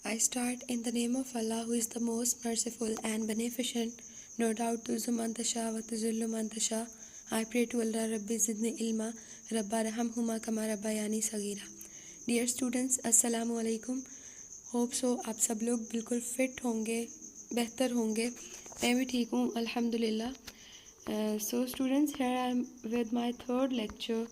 I start in the name of Allah, who is the most merciful and beneficent. No doubt tu'izzu man tasha wa tuzillu man tasha. I pray to Allah, Rabbi zidni ilma, Rabba rahamhuma kama rabbayani sagira. Dear students, Assalamu alaikum. Hope so आप सब लोग बिल्कुल fit होंगे, बेहतर होंगे. मैं भी ठीक हूँ अल्हम्दुलिल्लाह. So students, here I am with my third lecture.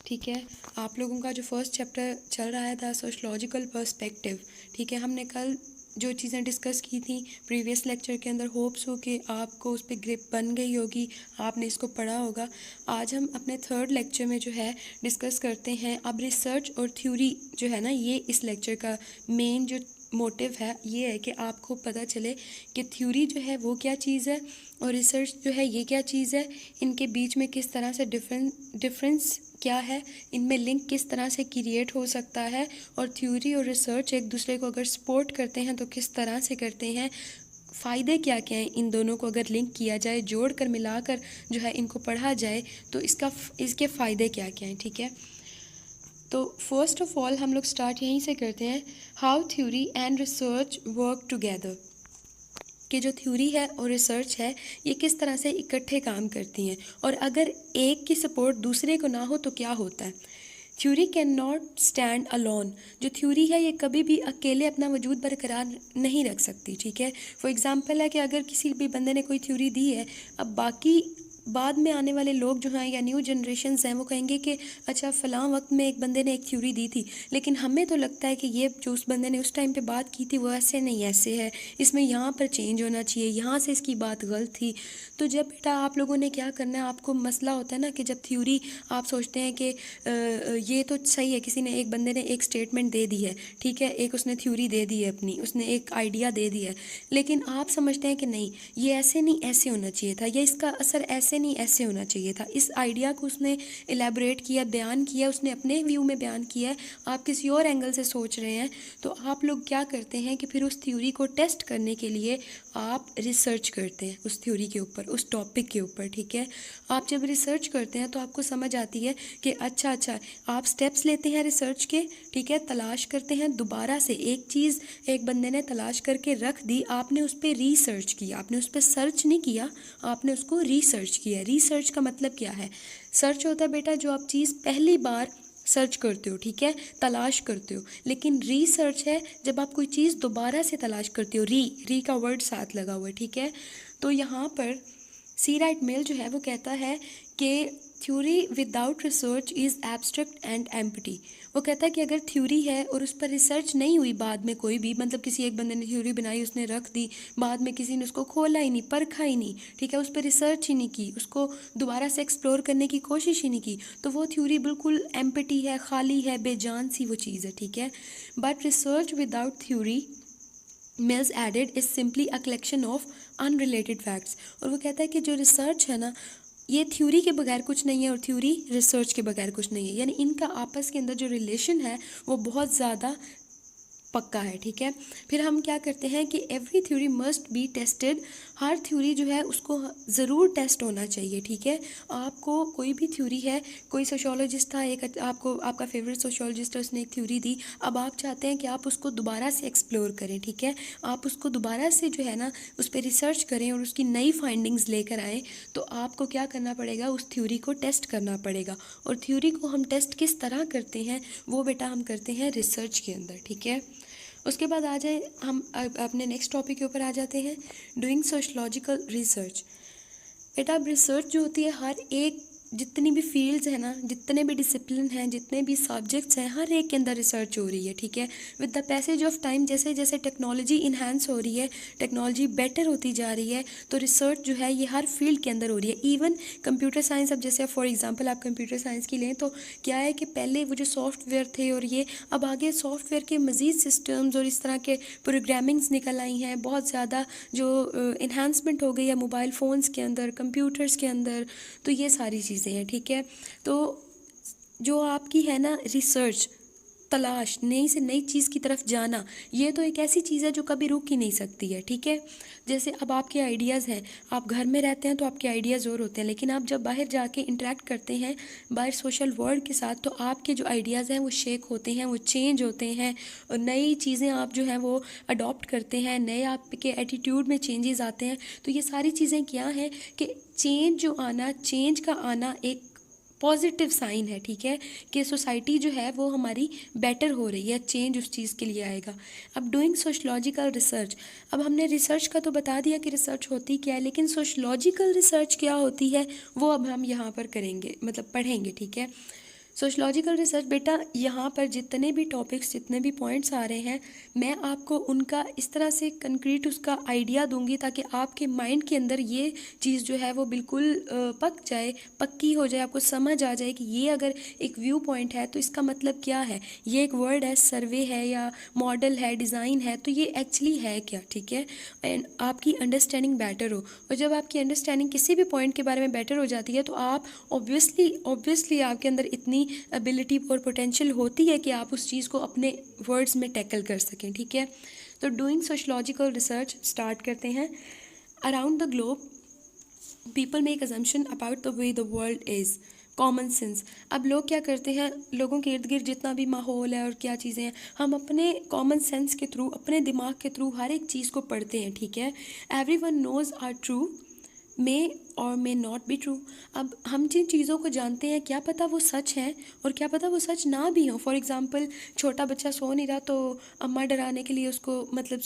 ठीक है, आप लोगों का जो फर्स्ट चैप्टर चल रहा था सोशलॉजिकल पर्सपेक्टिव. ठीक है, हमने कल जो चीज़ें डिस्कस की थी प्रीवियस लेक्चर के अंदर, होप्स हो कि आपको उस पर ग्रिप बन गई होगी, आपने इसको पढ़ा होगा. आज हम अपने थर्ड लेक्चर में जो है डिस्कस करते हैं. अब रिसर्च और थ्योरी जो है ना, ये इस लेक्चर का मेन जो मोटिव है ये है कि आपको पता चले कि थ्योरी जो है वो क्या चीज़ है और रिसर्च जो है ये क्या चीज़ है, इनके बीच में किस तरह से डिफरेंस क्या है, इनमें लिंक किस तरह से क्रिएट हो सकता है, और थ्योरी और रिसर्च एक दूसरे को अगर सपोर्ट करते हैं तो किस तरह से करते हैं, फ़ायदे क्या क्या हैं इन दोनों को अगर लिंक किया जाए, जोड़ कर मिलाकर जो है इनको पढ़ा जाए तो इसके फ़ायदे क्या क्या हैं. ठीक है, तो फर्स्ट ऑफ ऑल हम लोग स्टार्ट यहीं से करते हैं. How theory and research work together, कि जो थ्योरी है और रिसर्च है ये किस तरह से इकट्ठे काम करती हैं, और अगर एक की सपोर्ट दूसरे को ना हो तो क्या होता है. Theory can not stand alone, जो थ्योरी है ये कभी भी अकेले अपना वजूद बरकरार नहीं रख सकती. ठीक है, फॉर एग्जांपल है कि अगर किसी भी बंदे ने कोई थ्योरी दी है, अब बाकी बाद में आने वाले लोग जो हैं या न्यू जनरेशन्स हैं वो कहेंगे कि अच्छा फ़लाँ वक्त में एक बंदे ने एक थ्योरी दी थी, लेकिन हमें तो लगता है कि ये जो उस बंदे ने उस टाइम पे बात की थी वो ऐसे नहीं ऐसे है, इसमें यहाँ पर चेंज होना चाहिए, यहाँ से इसकी बात गलत थी. तो जब बेटा आप लोगों ने क्या करना है, आपको मसला होता है ना कि जब थ्योरी आप सोचते हैं कि ये तो सही है, किसी ने एक बंदे ने एक स्टेटमेंट दे दी है, ठीक है, एक उसने थ्योरी दे दी है अपनी, उसने एक आइडिया दे दिया है, लेकिन आप समझते हैं कि नहीं ये ऐसे नहीं ऐसे होना चाहिए था, या इसका असर ऐसे नहीं ऐसे होना चाहिए था. इस आइडिया को उसने इलेबोरेट किया, बयान किया, उसने अपने व्यू में बयान किया है, आप किसी और एंगल से सोच रहे हैं. तो आप लोग क्या करते हैं कि फिर उस थ्योरी को टेस्ट करने के लिए आप रिसर्च करते हैं उस थ्योरी के ऊपर, उस टॉपिक के ऊपर. ठीक है, आप जब रिसर्च करते हैं तो आपको समझ आती है कि अच्छा आप स्टेप्स लेते हैं रिसर्च के. ठीक है, तलाश करते हैं दोबारा से एक चीज़, एक बंदे ने तलाश करके रख दी, आपने उस पर रिसर्च किया, आपने उस पर सर्च नहीं किया, आपने उसको रिसर्च किया. रिसर्च का मतलब क्या है, सर्च होता है बेटा जो आप चीज़ पहली बार सर्च करते हो, ठीक है, तलाश करते हो, लेकिन रिसर्च है जब आप कोई चीज़ दोबारा से तलाश करते हो. री का वर्ड साथ लगा हुआ है. ठीक है, तो यहाँ पर सी राइट मेल जो है वो कहता है कि theory without research is abstract and empty. वो कहता है कि अगर थ्योरी है और उस पर रिसर्च नहीं हुई बाद में कोई भी, मतलब किसी एक बंदे ने थ्योरी बनाई, उसने रख दी, बाद में किसी ने उसको खोला ही नहीं, परखा ही नहीं, ठीक है, उस पर रिसर्च ही नहीं की, उसको दोबारा से एक्सप्लोर करने की कोशिश ही नहीं की, तो वो थ्योरी बिल्कुल एम्प्टी है, खाली है, बेजान सी वो चीज़ है. ठीक है, but research without theory mills added is simply a collection of unrelated facts. और वो कहता है कि जो रिसर्च है ना ये थ्योरी के बगैर कुछ नहीं है और थ्योरी रिसर्च के बगैर कुछ नहीं है, यानी इनका आपस के अंदर जो रिलेशन है वो बहुत ज़्यादा पक्का है. ठीक है, फिर हम क्या करते हैं कि every theory must be tested, her theory जो है उसको ज़रूर टेस्ट होना चाहिए. ठीक है, आपको कोई भी थ्योरी है, कोई सोशोलॉजिस्ट था एक, आपको आपका फेवरेट सोशोलॉजिस्ट है, उसने एक थ्योरी दी, अब आप चाहते हैं कि आप उसको दोबारा से एक्सप्लोर करें. ठीक है, आप उसको दोबारा से जो है ना उस पर रिसर्च करें और उसकी नई फाइंडिंग्स लेकर आएँ, तो आपको क्या करना पड़ेगा, उस थ्योरी को टेस्ट करना पड़ेगा. और थ्योरी को हम टेस्ट किस तरह करते हैं वो बेटा हम करते हैं रिसर्च के अंदर. ठीक है, उसके बाद आ जाए हम अपने नेक्स्ट टॉपिक के ऊपर आ जाते हैं, डूइंग सोशलॉजिकल रिसर्च. बेटा अब रिसर्च जो होती है हर एक, जितनी भी फील्ड्स हैं ना, जितने भी डिसिप्लिन हैं, जितने भी सब्जेक्ट्स हैं, हर एक के अंदर रिसर्च हो रही है. ठीक है, with the passage of time जैसे जैसे टेक्नोलॉजी इन्हांस हो रही है, टेक्नोलॉजी बेटर होती जा रही है, तो रिसर्च जो है ये हर फील्ड के अंदर हो रही है. इवन कंप्यूटर साइंस, अब जैसे फॉर एग्जांपल आप कंप्यूटर साइंस की लें तो क्या है कि पहले वो जो सॉफ्टवेयर थे और ये, अब आगे सॉफ्टवेयर के मज़ीद सिस्टम्स और इस तरह के प्रोग्रामिंग्स निकल आई हैं, बहुत ज़्यादा जो इन्हांसमेंट हो गई है मोबाइल फ़ोन्स के अंदर, कंप्यूटर्स के अंदर, तो ये सारी चीज़ें हैं. ठीक है, तो जो आपकी है ना रिसर्च, तलाश, नई से नई चीज़ की तरफ जाना, ये तो एक ऐसी चीज़ है जो कभी रुक ही नहीं सकती है, ठीक है। जैसे अब आपके आइडियाज़ हैं, आप घर में रहते हैं तो आपके आइडियाज़ और होते हैं, लेकिन आप जब बाहर जाके इंटरेक्ट करते हैं बाहर सोशल वर्ल्ड के साथ, तो आपके जो आइडियाज़ हैं वो शेक होते हैं, वो चेंज होते हैं, और नई चीज़ें आप जो हैं वो अडॉप्ट करते हैं, नए आपके एटीट्यूड में चेंजेस आते हैं। तो ये सारी चीज़ें क्या हैं कि चेंज का आना एक पॉजिटिव साइन है, ठीक है, कि सोसाइटी जो है वो हमारी बेटर हो रही है, चेंज उस चीज़ के लिए आएगा। अब डूइंग सोशलॉजिकल रिसर्च, अब हमने रिसर्च का तो बता दिया कि रिसर्च होती क्या है, लेकिन सोशलॉजिकल रिसर्च क्या होती है वो अब हम यहाँ पर करेंगे, मतलब पढ़ेंगे, ठीक है। सोशलॉजिकल रिसर्च बेटा, यहाँ पर जितने भी टॉपिक्स, जितने भी पॉइंट्स आ रहे हैं, मैं आपको उनका इस तरह से कंक्रीट उसका आइडिया दूंगी ताकि आपके माइंड के अंदर ये चीज़ जो है वो बिल्कुल पक जाए, पक्की हो जाए, आपको समझ आ जाए कि ये अगर एक व्यू पॉइंट है तो इसका मतलब क्या है, ये एक वर्ड है, सर्वे है या मॉडल है, डिज़ाइन है, तो ये एक्चुअली है क्या, ठीक है। एंड आपकी अंडरस्टैंडिंग बेटर हो, और जब आपकी अंडरस्टैंडिंग किसी भी पॉइंट के बारे में बेटर हो जाती है तो आप ऑब्वियसली आपके अंदर इतनी एबिलिटी और पोटेंशियल होती है कि आप उस चीज़ को अपने वर्ड्स में टैकल कर सकें, ठीक है। तो डूइंग सोशलॉजिकल रिसर्च स्टार्ट करते हैं। Around the globe people make assumption about the way the world is, common sense. अब लोग क्या करते हैं, लोगों के इर्द गिर्द जितना भी माहौल है और क्या चीज़ें हैं, हम अपने कॉमन सेंस के थ्रू, अपने दिमाग के थ्रू हर एक चीज़ को पढ़ते हैं, ठीक है। एवरीवन नोज आर ट्रू, मे और मे नॉट बी ट्रू। अब हम जिन चीज़ों को जानते हैं, क्या पता वो सच है और क्या पता वो सच ना भी हो। फॉर एग्ज़ाम्पल, छोटा बच्चा सो नहीं रहा तो अम्मा डराने के लिए उसको, मतलब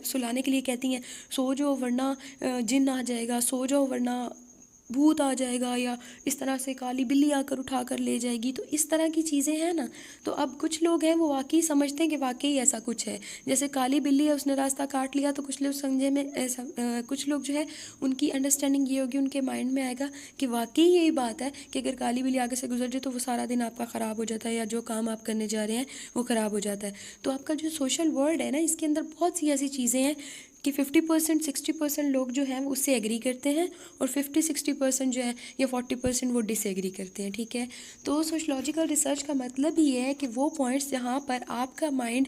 सुलाने के लिए कहती हैं, सो जाओ वरना जिन आ जाएगा, सो जाओ वरना भूत आ जाएगा, या इस तरह से काली बिल्ली आकर उठा कर ले जाएगी। तो इस तरह की चीज़ें हैं ना। तो अब कुछ लोग हैं वो वाकई समझते हैं कि वाकई ऐसा कुछ है, जैसे काली बिल्ली है उसने रास्ता काट लिया, तो कुछ लोग समझे में ऐसा कुछ लोग जो है उनकी अंडरस्टैंडिंग ये होगी, उनके माइंड में आएगा कि वाकई यही बात है कि अगर काली बिल्ली आगे से गुजर जाए तो वो सारा दिन आपका ख़राब हो जाता है, या जो काम आप करने जा रहे हैं वो ख़राब हो जाता है। तो आपका जो सोशल वर्ल्ड है ना, इसके अंदर बहुत सी ऐसी चीज़ें हैं कि 50% 60% लोग जो हैं वो उससे एग्री करते हैं, और 50-60% जो है या 40% वो डिसएग्री करते हैं, ठीक है। तो सोशलॉजिकल रिसर्च का मतलब ही है कि वो पॉइंट्स जहाँ पर आपका माइंड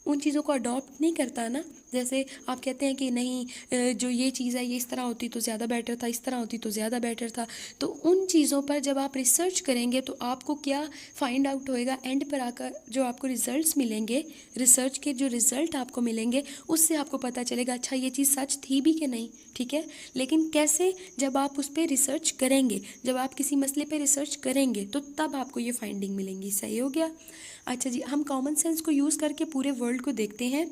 उन चीज़ों को अडॉप्ट नहीं करता ना, जैसे आप कहते हैं कि नहीं जो ये चीज़ है ये इस तरह होती तो ज़्यादा बेटर था, इस तरह होती तो ज़्यादा बेटर था। तो उन चीज़ों पर जब आप रिसर्च करेंगे तो आपको क्या फाइंड आउट होएगा, एंड पर आकर जो आपको रिजल्ट्स मिलेंगे, रिसर्च के जो रिज़ल्ट आपको मिलेंगे उससे आपको पता चलेगा अच्छा ये चीज़ सच थी भी कि नहीं, ठीक है। लेकिन कैसे, जब आप उस पर रिसर्च करेंगे, जब आप किसी मसले पर रिसर्च करेंगे तो तब आपको ये फाइंडिंग मिलेंगी। सही हो गया। अच्छा जी, हम कॉमन सेंस को यूज़ करके पूरे वर्ल्ड को देखते हैं।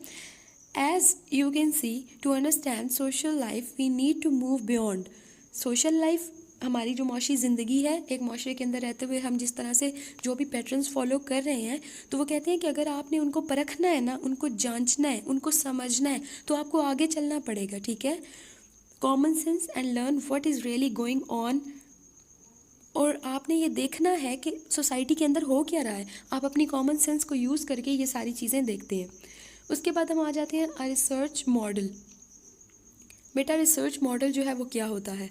As you can see, to understand social life, we need to move beyond. Social life हमारी जो माशी ज़िंदगी है, एक माशरे के अंदर रहते हुए हम जिस तरह से जो भी पैटर्न्स फॉलो कर रहे हैं, तो वो कहते हैं कि अगर आपने उनको परखना है ना, उनको जांचना है, उनको समझना है, तो आपको आगे चलना पड़ेगा, ठीक है। Common sense and learn what is really going on, और आपने ये देखना है कि सोसाइटी के अंदर हो क्या रहा है। आप अपनी कॉमन सेंस को यूज़ करके ये सारी चीज़ें देखते हैं। उसके बाद हम आ जाते हैं रिसर्च मॉडल। बेटा रिसर्च मॉडल जो है वो क्या होता है,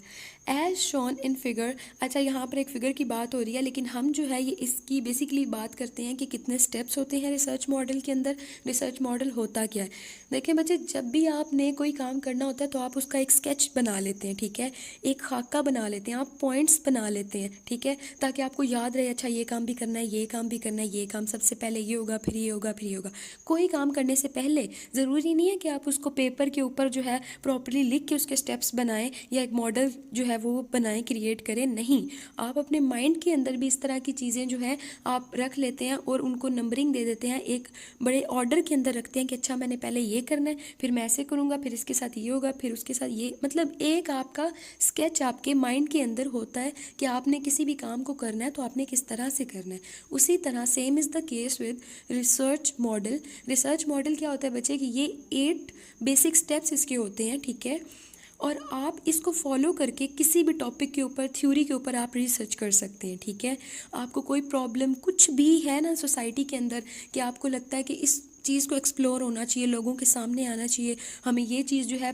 एज शोन इन फिगर। अच्छा, यहाँ पर एक फ़िगर की बात हो रही है, लेकिन हम जो है ये इसकी बेसिकली बात करते हैं कि कितने स्टेप्स होते हैं रिसर्च मॉडल के अंदर, रिसर्च मॉडल होता क्या है। देखें बच्चे, जब भी आपने कोई काम करना होता है तो आप उसका एक स्केच बना लेते हैं, ठीक है, एक खाका बना लेते हैं, आप पॉइंट्स बना लेते हैं, ठीक है, ताकि आपको याद रहे अच्छा ये काम भी करना है, ये काम भी करना है, ये काम सबसे पहले ये होगा, फिर ये होगा, फिर ये होगा। कोई काम करने से पहले ज़रूरी नहीं है कि आप उसको पेपर के ऊपर जो है प्रॉपरली लिख के उसके स्टेप्स बनाएं या एक मॉडल जो है वो बनाएं, क्रिएट करें। नहीं, आप अपने माइंड के अंदर भी इस तरह की चीज़ें जो है आप रख लेते हैं और उनको नंबरिंग दे देते हैं, एक बड़े ऑर्डर के अंदर रखते हैं कि अच्छा मैंने पहले ये करना है, फिर मैं ऐसे करूँगा, फिर इसके साथ ये होगा, फिर उसके साथ ये, मतलब एक आपका स्केच आपके माइंड के अंदर होता है कि आपने किसी भी काम को करना है तो आपने किस तरह से करना है। उसी तरह same is the case with research model. Research model क्या होता है बच्चे कि ये 8 बेसिक स्टेप्स इसके होते हैं, ठीक है। और आप इसको फॉलो करके किसी भी टॉपिक के ऊपर, थ्योरी के ऊपर आप रिसर्च कर सकते हैं, ठीक है। आपको कोई प्रॉब्लम कुछ भी है ना सोसाइटी के अंदर कि आपको लगता है कि इस चीज़ को एक्सप्लोर होना चाहिए, लोगों के सामने आना चाहिए, हमें ये चीज़ जो है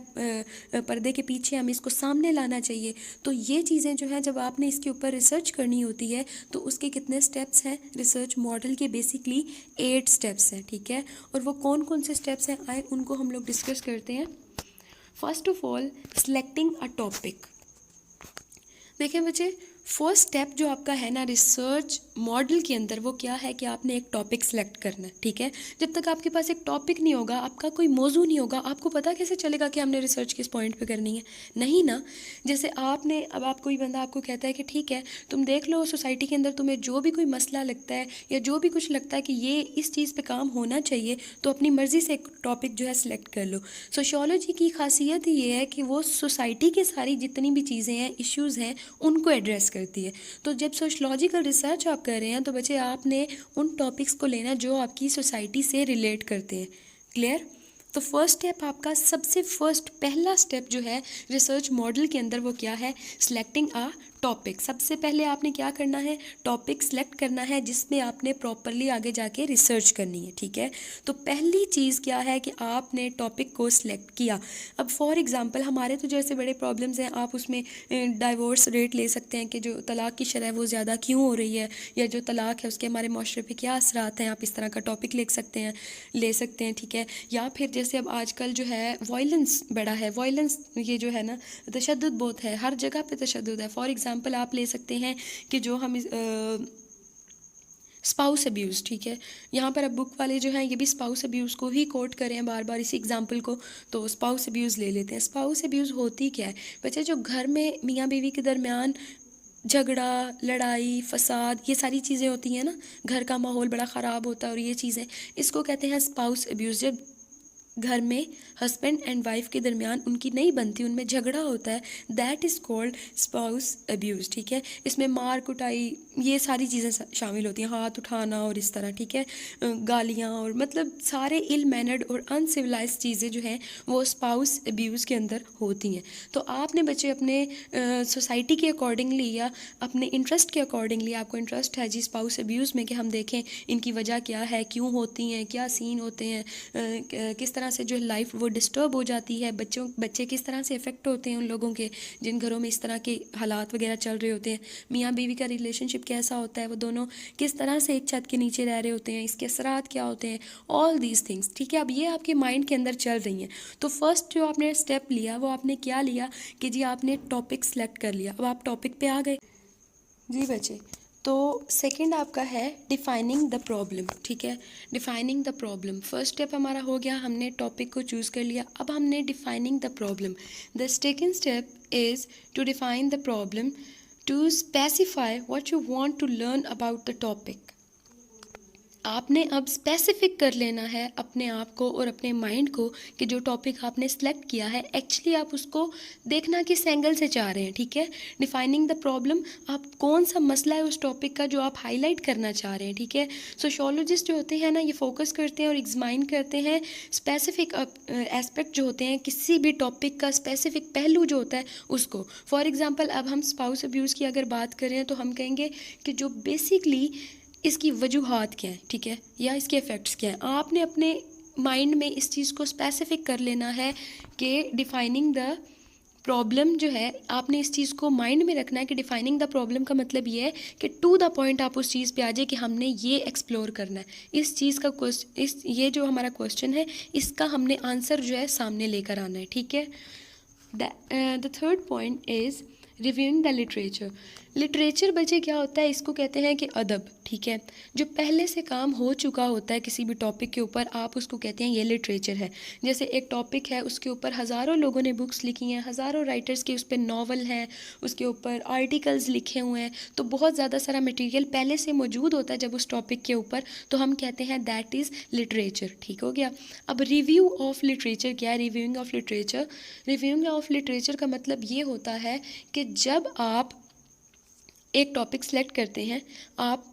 पर्दे के पीछे हमें इसको सामने लाना चाहिए, तो ये चीज़ें जो है जब आपने इसके ऊपर रिसर्च करनी होती है तो उसके कितने स्टेप्स हैं, रिसर्च मॉडल के बेसिकली 8 स्टेप्स हैं, ठीक है। और वो कौन कौन से स्टेप्स हैं आए उनको हम लोग डिस्कस करते हैं। First of all, selecting a topic. देखिए बच्चे, फर्स्ट स्टेप जो आपका है ना रिसर्च मॉडल के अंदर, वो क्या है कि आपने एक टॉपिक सेलेक्ट करना है, ठीक है। जब तक आपके पास एक टॉपिक नहीं होगा, आपका कोई मौजू नहीं होगा, आपको पता कैसे चलेगा कि हमने रिसर्च किस पॉइंट पे करनी है? नहीं ना। जैसे आपने, अब आप कोई बंदा आपको कहता है कि ठीक है तुम देख लो सोसाइटी के अंदर तुम्हें जो भी कोई मसला लगता है या जो भी कुछ लगता है कि ये इस चीज़ पे काम होना चाहिए, तो अपनी मर्ज़ी से एक टॉपिक जो है सिलेक्ट कर लो। सोशियोलॉजी की खासियत ये है कि वो सोसाइटी की सारी जितनी भी चीज़ें हैं, इश्यूज़ हैं, उनको एड्रेस करती है। तो जब सोशलॉजिकल रिसर्च आप कर रहे हैं तो बच्चे आपने उन टॉपिक्स को लेना जो आपकी सोसाइटी से रिलेट करते हैं। क्लियर? तो फर्स्ट स्टेप आपका, सबसे फर्स्ट पहला स्टेप जो है रिसर्च मॉडल के अंदर, वो क्या है? Selecting a topic. सबसे पहले आपने क्या करना है? टॉपिक सेलेक्ट करना है जिसमें आपने प्रॉपरली आगे जाके रिसर्च करनी है, ठीक है। तो पहली चीज़ क्या है कि आपने टॉपिक को सिलेक्ट किया। अब फॉर एग्जांपल हमारे तो जैसे बड़े प्रॉब्लम्स हैं, आप उसमें डाइवोर्स रेट ले सकते हैं कि जो तलाक की शरह वो ज़्यादा क्यों हो रही है, या जो तलाक है उसके हमारे माशरे पे क्या असरात हैं, आप इस तरह का टॉपिक ले सकते हैं, ठीक है। या फिर जैसे अब आजकल जो है वायलेंस बड़ा है, वायलेंस ये जो है ना तशद्दुद बहुत है, हर जगह पे तशद्दुद है। फॉर एग्जांपल आप ले सकते हैं कि जो हम स्पाउस अब्यूज़, ठीक है। यहाँ पर अब बुक वाले जो हैं ये भी स्पाउस अब्यूज़ को ही कोट करें हैं बार बार इसी एग्जांपल को, तो स्पाउस अब्यूज़ ले लेते हैं। स्पाउस अब्यूज़ होती क्या है बच्चे? जो घर में मियाँ बीवी के दरमियान झगड़ा, लड़ाई, फसाद, ये सारी चीज़ें होती हैं ना, घर का माहौल बड़ा ख़राब होता है, और ये चीज़ें, इसको कहते हैं स्पाउस अब्यूज़। जब घर में हस्बैंड एंड वाइफ के दरमियान उनकी नहीं बनती, उनमें झगड़ा होता है, that is called spouse abuse, ठीक है। इसमें मार कुटाई ये सारी चीज़ें शामिल होती हैं, हाथ उठाना और इस तरह, ठीक है, गालियाँ, और मतलब सारे इल मैनर्ड और अनसिविलाइज्ड चीज़ें जो हैं वो स्पाउस अब्यूज़ के अंदर होती हैं। तो आपने बच्चे अपने सोसाइटी के अकॉर्डिंगली या अपने इंटरेस्ट के अकॉर्डिंगली, आपको इंटरेस्ट है जी स्पाउस अब्यूज़ में कि हम देखें इनकी वजह क्या है, क्यों होती हैं, क्या सीन होते हैं, किस तरह से जो लाइफ वो डिस्टर्ब हो जाती है, बच्चे किस तरह से इफ़ेक्ट होते हैं उन लोगों के जिन घरों में इस तरह के हालात वगैरह चल रहे होते हैं, मियाँ बीवी का रिलेशनशिप कैसा होता है, वो दोनों किस तरह से एक छत के नीचे रह रहे होते हैं, इसके असरात क्या होते हैं, ऑल दीज थिंग्स, ठीक है। अब ये आपके माइंड के अंदर चल रही हैं। तो फर्स्ट जो आपने स्टेप लिया वो आपने क्या लिया कि जी आपने टॉपिक सेलेक्ट कर लिया। अब आप टॉपिक पे आ गए जी बच्चे। तो सेकंड आपका है डिफाइनिंग द प्रॉब्लम, ठीक है। Defining the problem, first step हमारा हो गया, हमने टॉपिक को चूज़ कर लिया। अब हमने defining the problem, the second step is to define the problem, to specify what you want to learn about the topic. आपने अब स्पेसिफिक कर लेना है अपने आप को और अपने माइंड को कि जो टॉपिक आपने सेलेक्ट किया है एक्चुअली आप उसको देखना किस एंगल से चाह रहे हैं, ठीक है। डिफाइनिंग द प्रॉब्लम, आप कौन सा मसला है उस टॉपिक का जो आप हाईलाइट करना चाह रहे हैं, ठीक है। सोशियोलॉजिस्ट जो होते हैं ना, ये फोकस करते हैं और एग्जामाइन करते हैं स्पेसिफिक एस्पेक्ट जो होते हैं किसी भी टॉपिक का, स्पेसिफिक पहलू जो होता है उसको। फॉर एग्जाम्पल अब हम स्पाउस अब्यूज़ की अगर बात करें तो हम कहेंगे कि जो बेसिकली इसकी वजूहात क्या है, ठीक है, या इसके इफ़ेक्ट्स क्या हैं। आपने अपने माइंड में इस चीज़ को स्पेसिफिक कर लेना है कि डिफाइनिंग द प्रॉब्लम जो है, आपने इस चीज़ को माइंड में रखना है कि डिफाइनिंग द प्रॉब्लम का मतलब ये है कि टू द पॉइंट आप उस चीज़ पे आ जाए कि हमने ये एक्सप्लोर करना है, इस चीज़ का ये जो हमारा क्वेश्चन है इसका हमने आंसर जो है सामने लेकर आना है, ठीक है। The third point is reviewing the literature. Literature बच्चे क्या होता है, इसको कहते हैं कि अदब, ठीक है। जो पहले से काम हो चुका होता है किसी भी टॉपिक के ऊपर, आप उसको कहते हैं ये लिटरेचर है। जैसे एक टॉपिक है, उसके ऊपर हज़ारों लोगों ने बुक्स लिखी हैं, हज़ारों राइटर्स के उस पर नावल हैं, उसके ऊपर आर्टिकल्स लिखे हुए हैं, तो बहुत ज़्यादा सारा मटेरियल पहले से मौजूद होता है जब उस टॉपिक के ऊपर, तो हम कहते हैं दैट इज़ लिटरेचर, ठीक हो गया। अब रिव्यू ऑफ लिटरेचर क्या है? Reviewing of literature, reviewing of literature का मतलब ये होता है कि जब आप एक टॉपिक सेलेक्ट करते हैं, आप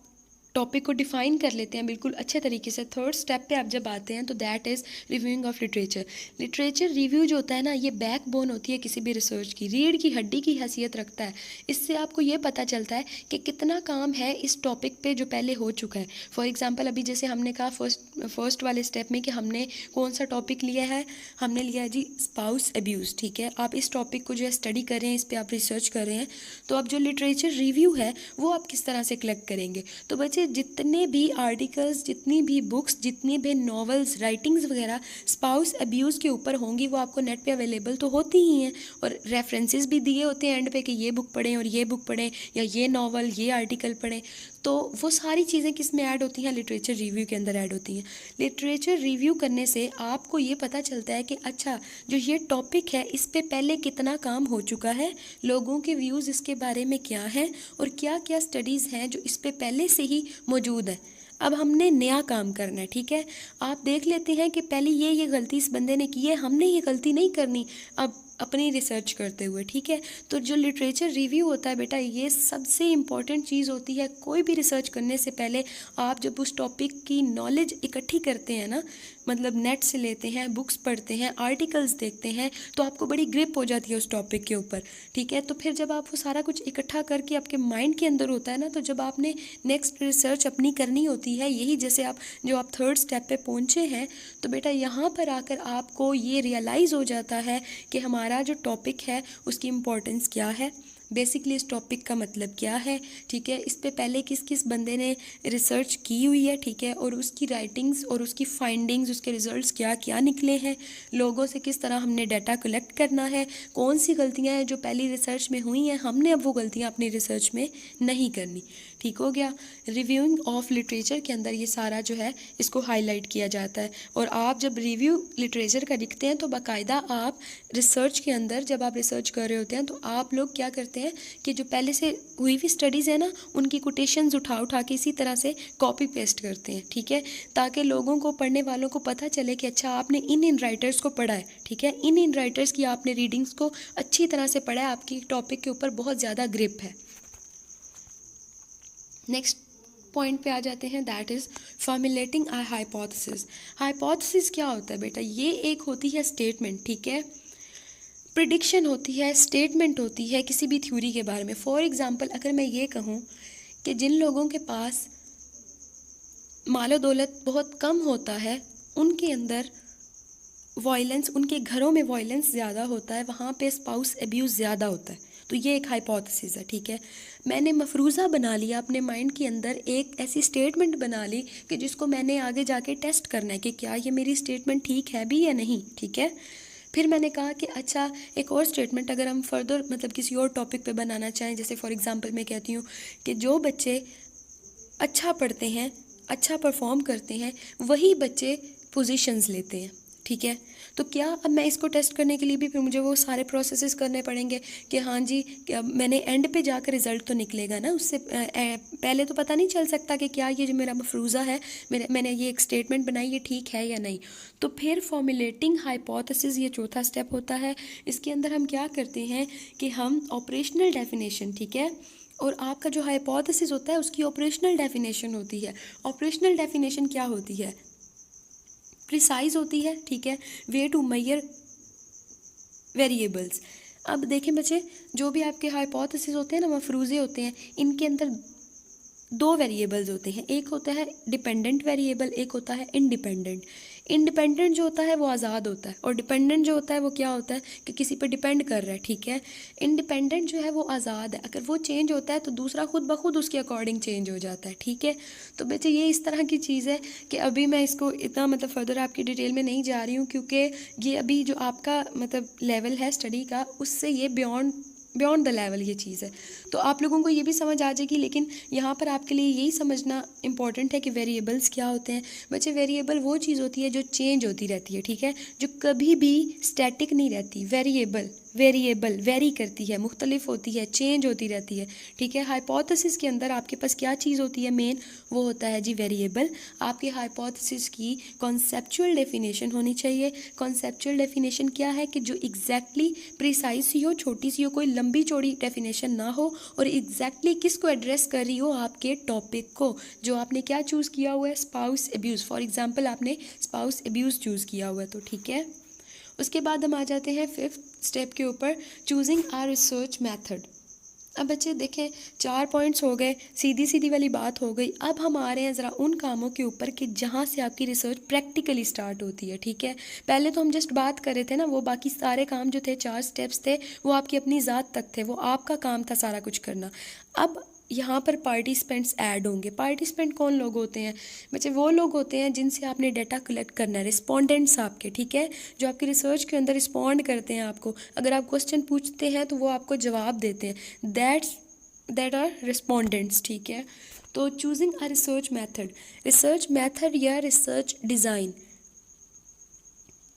टॉपिक को डिफाइन कर लेते हैं बिल्कुल अच्छे तरीके से। थर्ड स्टेप पे आप जब आते हैं तो that is reviewing of literature. Literature review जो होता है ना, ये बैकबोन होती है किसी भी रिसर्च की, रीढ़ की हड्डी की हैसियत रखता है। इससे आपको ये पता चलता है कि कितना काम है इस टॉपिक पे जो पहले हो चुका है। फॉर एग्जांपल अभी जैसे हमने कहा फर्स्ट वाले स्टेप में कि हमने कौन सा टॉपिक लिया है, हमने लिया है जी स्पाउस अब्यूज़। ठीक है, आप इस टॉपिक को जो है स्टडी कर रहे हैं, इस पर आप रिसर्च कर रहे हैं, तो अब जो लिटरेचर रिव्यू है वो आप किस तरह से कलेक्ट करेंगे। तो बच्चे जितने भी आर्टिकल्स, जितनी भी बुक्स, जितनी भी नॉवेल्स, राइटिंग्स वगैरह स्पाउस अब्यूज़ के ऊपर होंगी वो आपको नेट पे अवेलेबल तो होती ही हैं, और रेफरेंसेस भी दिए होते हैं एंड पे कि ये बुक पढ़ें और ये बुक पढ़ें, या ये नॉवल, ये आर्टिकल पढ़ें। तो वो सारी चीज़ें किस में ऐड होती हैं, लिटरेचर रिव्यू के अंदर ऐड होती हैं। लिटरेचर रिव्यू करने से आपको ये पता चलता है कि अच्छा जो ये टॉपिक है इस पे पहले कितना काम हो चुका है, लोगों के व्यूज़ इसके बारे में क्या हैं, और क्या क्या स्टडीज़ हैं जो इस पे पहले से ही मौजूद है। अब हमने नया काम करना है। ठीक है, आप देख लेते हैं कि पहले ये गलती इस बंदे ने की है, हमने ये गलती नहीं करनी अब अपनी रिसर्च करते हुए। ठीक है, तो जो लिटरेचर रिव्यू होता है बेटा, ये सबसे इम्पॉर्टेंट चीज़ होती है। कोई भी रिसर्च करने से पहले आप जब उस टॉपिक की नॉलेज इकट्ठी करते हैं ना, मतलब नेट से लेते हैं, बुक्स पढ़ते हैं, आर्टिकल्स देखते हैं, तो आपको बड़ी ग्रिप हो जाती है उस टॉपिक के ऊपर। ठीक है, तो फिर जब आप वो सारा कुछ इकट्ठा करके आपके माइंड के अंदर होता है ना, तो जब आपने नेक्स्ट रिसर्च अपनी करनी होती है, यही जैसे आप थर्ड स्टेप पे पहुँचे हैं, तो बेटा यहाँ पर आकर आपको ये रियलाइज़ हो जाता है कि हमारा जो टॉपिक है उसकी इम्पोर्टेंस क्या है, बेसिकली इस टॉपिक का मतलब क्या है। ठीक है, इस पे पहले किस किस बंदे ने रिसर्च की हुई है। ठीक है, और उसकी राइटिंग्स और उसकी फाइंडिंग्स, उसके रिजल्ट्स क्या क्या निकले हैं, लोगों से किस तरह हमने डाटा कलेक्ट करना है, कौन सी गलतियां हैं जो पहली रिसर्च में हुई हैं, हमने अब वो गलतियां अपनी रिसर्च में नहीं करनी। ठीक हो गया, रिव्यूइंग ऑफ लिटरेचर के अंदर ये सारा जो है इसको हाईलाइट किया जाता है। और आप जब रिव्यू लिटरेचर का लिखते हैं तो बाकायदा आप रिसर्च के अंदर जब आप रिसर्च कर रहे होते हैं तो आप लोग क्या करते हैं कि जो पहले से हुई हुई स्टडीज़ है ना, उनकी कोटेशंस उठा उठा के इसी तरह से कॉपी पेस्ट करते हैं। ठीक है, ताकि लोगों को, पढ़ने वालों को पता चले कि अच्छा आपने इन राइटर्स को पढ़ा है। ठीक है, इन राइटर्स की आपने रीडिंग्स को अच्छी तरह से पढ़ा है, आपकी टॉपिक के ऊपर बहुत ज़्यादा ग्रिप है। नेक्स्ट पॉइंट पे आ जाते हैं, that is formulating a hypothesis. Hypothesis क्या होता है बेटा, ये एक होती है स्टेटमेंट। ठीक है, प्रिडिक्शन होती है, स्टेटमेंट होती है किसी भी थ्योरी के बारे में। फॉर एग्जांपल अगर मैं ये कहूँ कि जिन लोगों के पास मालो दौलत बहुत कम होता है, उनके अंदर वायलेंस, उनके घरों में वायलेंस ज़्यादा होता है, वहाँ पे स्पाउस अब्यूज़ ज़्यादा होता है, तो ये एक हाइपोथेसिस है। ठीक है, मैंने मफरूज़ा बना लिया अपने माइंड के अंदर, एक ऐसी स्टेटमेंट बना ली कि जिसको मैंने आगे जाके टेस्ट करना है कि क्या ये मेरी स्टेटमेंट ठीक है भी या नहीं। ठीक है, फिर मैंने कहा कि अच्छा एक और स्टेटमेंट अगर हम फर्दर मतलब किसी और टॉपिक पे बनाना चाहें, जैसे फॉर एग्जांपल मैं कहती हूँ कि जो बच्चे अच्छा पढ़ते हैं, अच्छा परफॉर्म करते हैं, वही बच्चे पोजीशंस लेते हैं। ठीक है, तो क्या अब मैं इसको टेस्ट करने के लिए भी फिर मुझे वो सारे प्रोसेसेस करने पड़ेंगे कि हाँ जी क्या मैंने एंड पे जाकर रिज़ल्ट तो निकलेगा ना, उससे पहले तो पता नहीं चल सकता कि क्या ये जो मेरा मफरूज़ा है, मैंने ये एक स्टेटमेंट बनाई, ये ठीक है या नहीं। तो फिर फॉर्मुलेटिंग हाइपोथेसिस ये चौथा स्टेप होता है। इसके अंदर हम क्या करते हैं कि हम ऑपरेशनल डेफिनेशन, ठीक है, और आपका जो हाइपोथेसिस होता है उसकी ऑपरेशनल डेफिनेशन होती है। ऑपरेशनल डेफिनेशन क्या होती है, प्रिसाइज होती है। ठीक है, वे टू मेजर वेरिएबल्स। अब देखें बच्चे, जो भी आपके हाइपोथेसिस होते हैं ना, मफरूज़े होते हैं, इनके अंदर दो वेरिएबल्स होते हैं, एक होता है डिपेंडेंट वेरिएबल, एक होता है इंडिपेंडेंट। इंडिपेंडेंट जो होता है वो आज़ाद होता है, और डिपेंडेंट जो होता है वो क्या होता है कि किसी पर डिपेंड कर रहा है। ठीक है, इंडिपेंडेंट जो है वो आज़ाद है, अगर वो चेंज होता है तो दूसरा खुद ब खुद उसके अकॉर्डिंग चेंज हो जाता है। ठीक है, तो बच्चे ये इस तरह की चीज़ है कि अभी मैं इसको इतना मतलब फर्दर आपकी डिटेल में नहीं जा रही हूँ, क्योंकि ये अभी जो आपका मतलब लेवल है स्टडी का, उससे ये बियॉन्ड द लेवल ये चीज़ है, तो आप लोगों को ये भी समझ आ जाएगी। लेकिन यहाँ पर आपके लिए यही समझना इंपॉर्टेंट है कि वेरिएबल्स क्या होते हैं। बच्चे वेरिएबल वो चीज़ होती है जो चेंज होती रहती है, ठीक है, जो कभी भी स्टैटिक नहीं रहती। वेरिएबल वेरी करती है, मुख्तलिफ होती है, चेंज होती रहती है। ठीक है, हाइपोथेसिस के अंदर आपके पास क्या चीज़ होती है मेन, वो होता है जी वेरिएबल। आपके हाइपोथेसिस की कॉन्सेप्चुअल डेफिनेशन होनी चाहिए। कॉन्सेप्चुअल डेफिनेशन क्या है कि जो एग्जैक्टली प्रिसाइज सी हो, छोटी सी हो, कोई लंबी चौड़ी डेफिनेशन ना हो और एग्जैक्टली किसको एड्रेस कर रही हो, आपके टॉपिक को, जो आपने क्या चूज़ किया हुआ है, स्पाउस एब्यूज़। फॉर एग्जांपल आपने स्पाउस एब्यूज़ चूज़ किया हुआ है, तो ठीक है। उसके बाद हम आ जाते हैं 5th स्टेप के ऊपर, चूजिंग आर रिसर्च मेथड। अब बच्चे देखें 4 पॉइंट्स हो गए, सीधी सीधी वाली बात हो गई। अब हम आ रहे हैं ज़रा उन कामों के ऊपर कि जहाँ से आपकी रिसर्च प्रैक्टिकली स्टार्ट होती है, ठीक है। पहले तो हम जस्ट बात कर रहे थे ना, वो बाकी सारे काम जो थे 4 स्टेप्स थे वो आपकी अपनी ज़ात तक थे, वो आपका काम था सारा कुछ करना। अब यहाँ पर पार्टिसिपेंट्स ऐड होंगे। पार्टिसिपेंट कौन लोग होते हैं बच्चे? वो लोग होते हैं जिनसे आपने डाटा कलेक्ट करना है, रिस्पोंडेंट्स आपके, ठीक है, जो आपकी रिसर्च के अंदर रिस्पॉन्ड करते हैं आपको। अगर आप क्वेश्चन पूछते हैं तो वो आपको जवाब देते हैं, दैट आर रिस्पोंडेंट्स, ठीक है। तो चूजिंग अ रिसर्च मेथड या रिसर्च डिज़ाइन,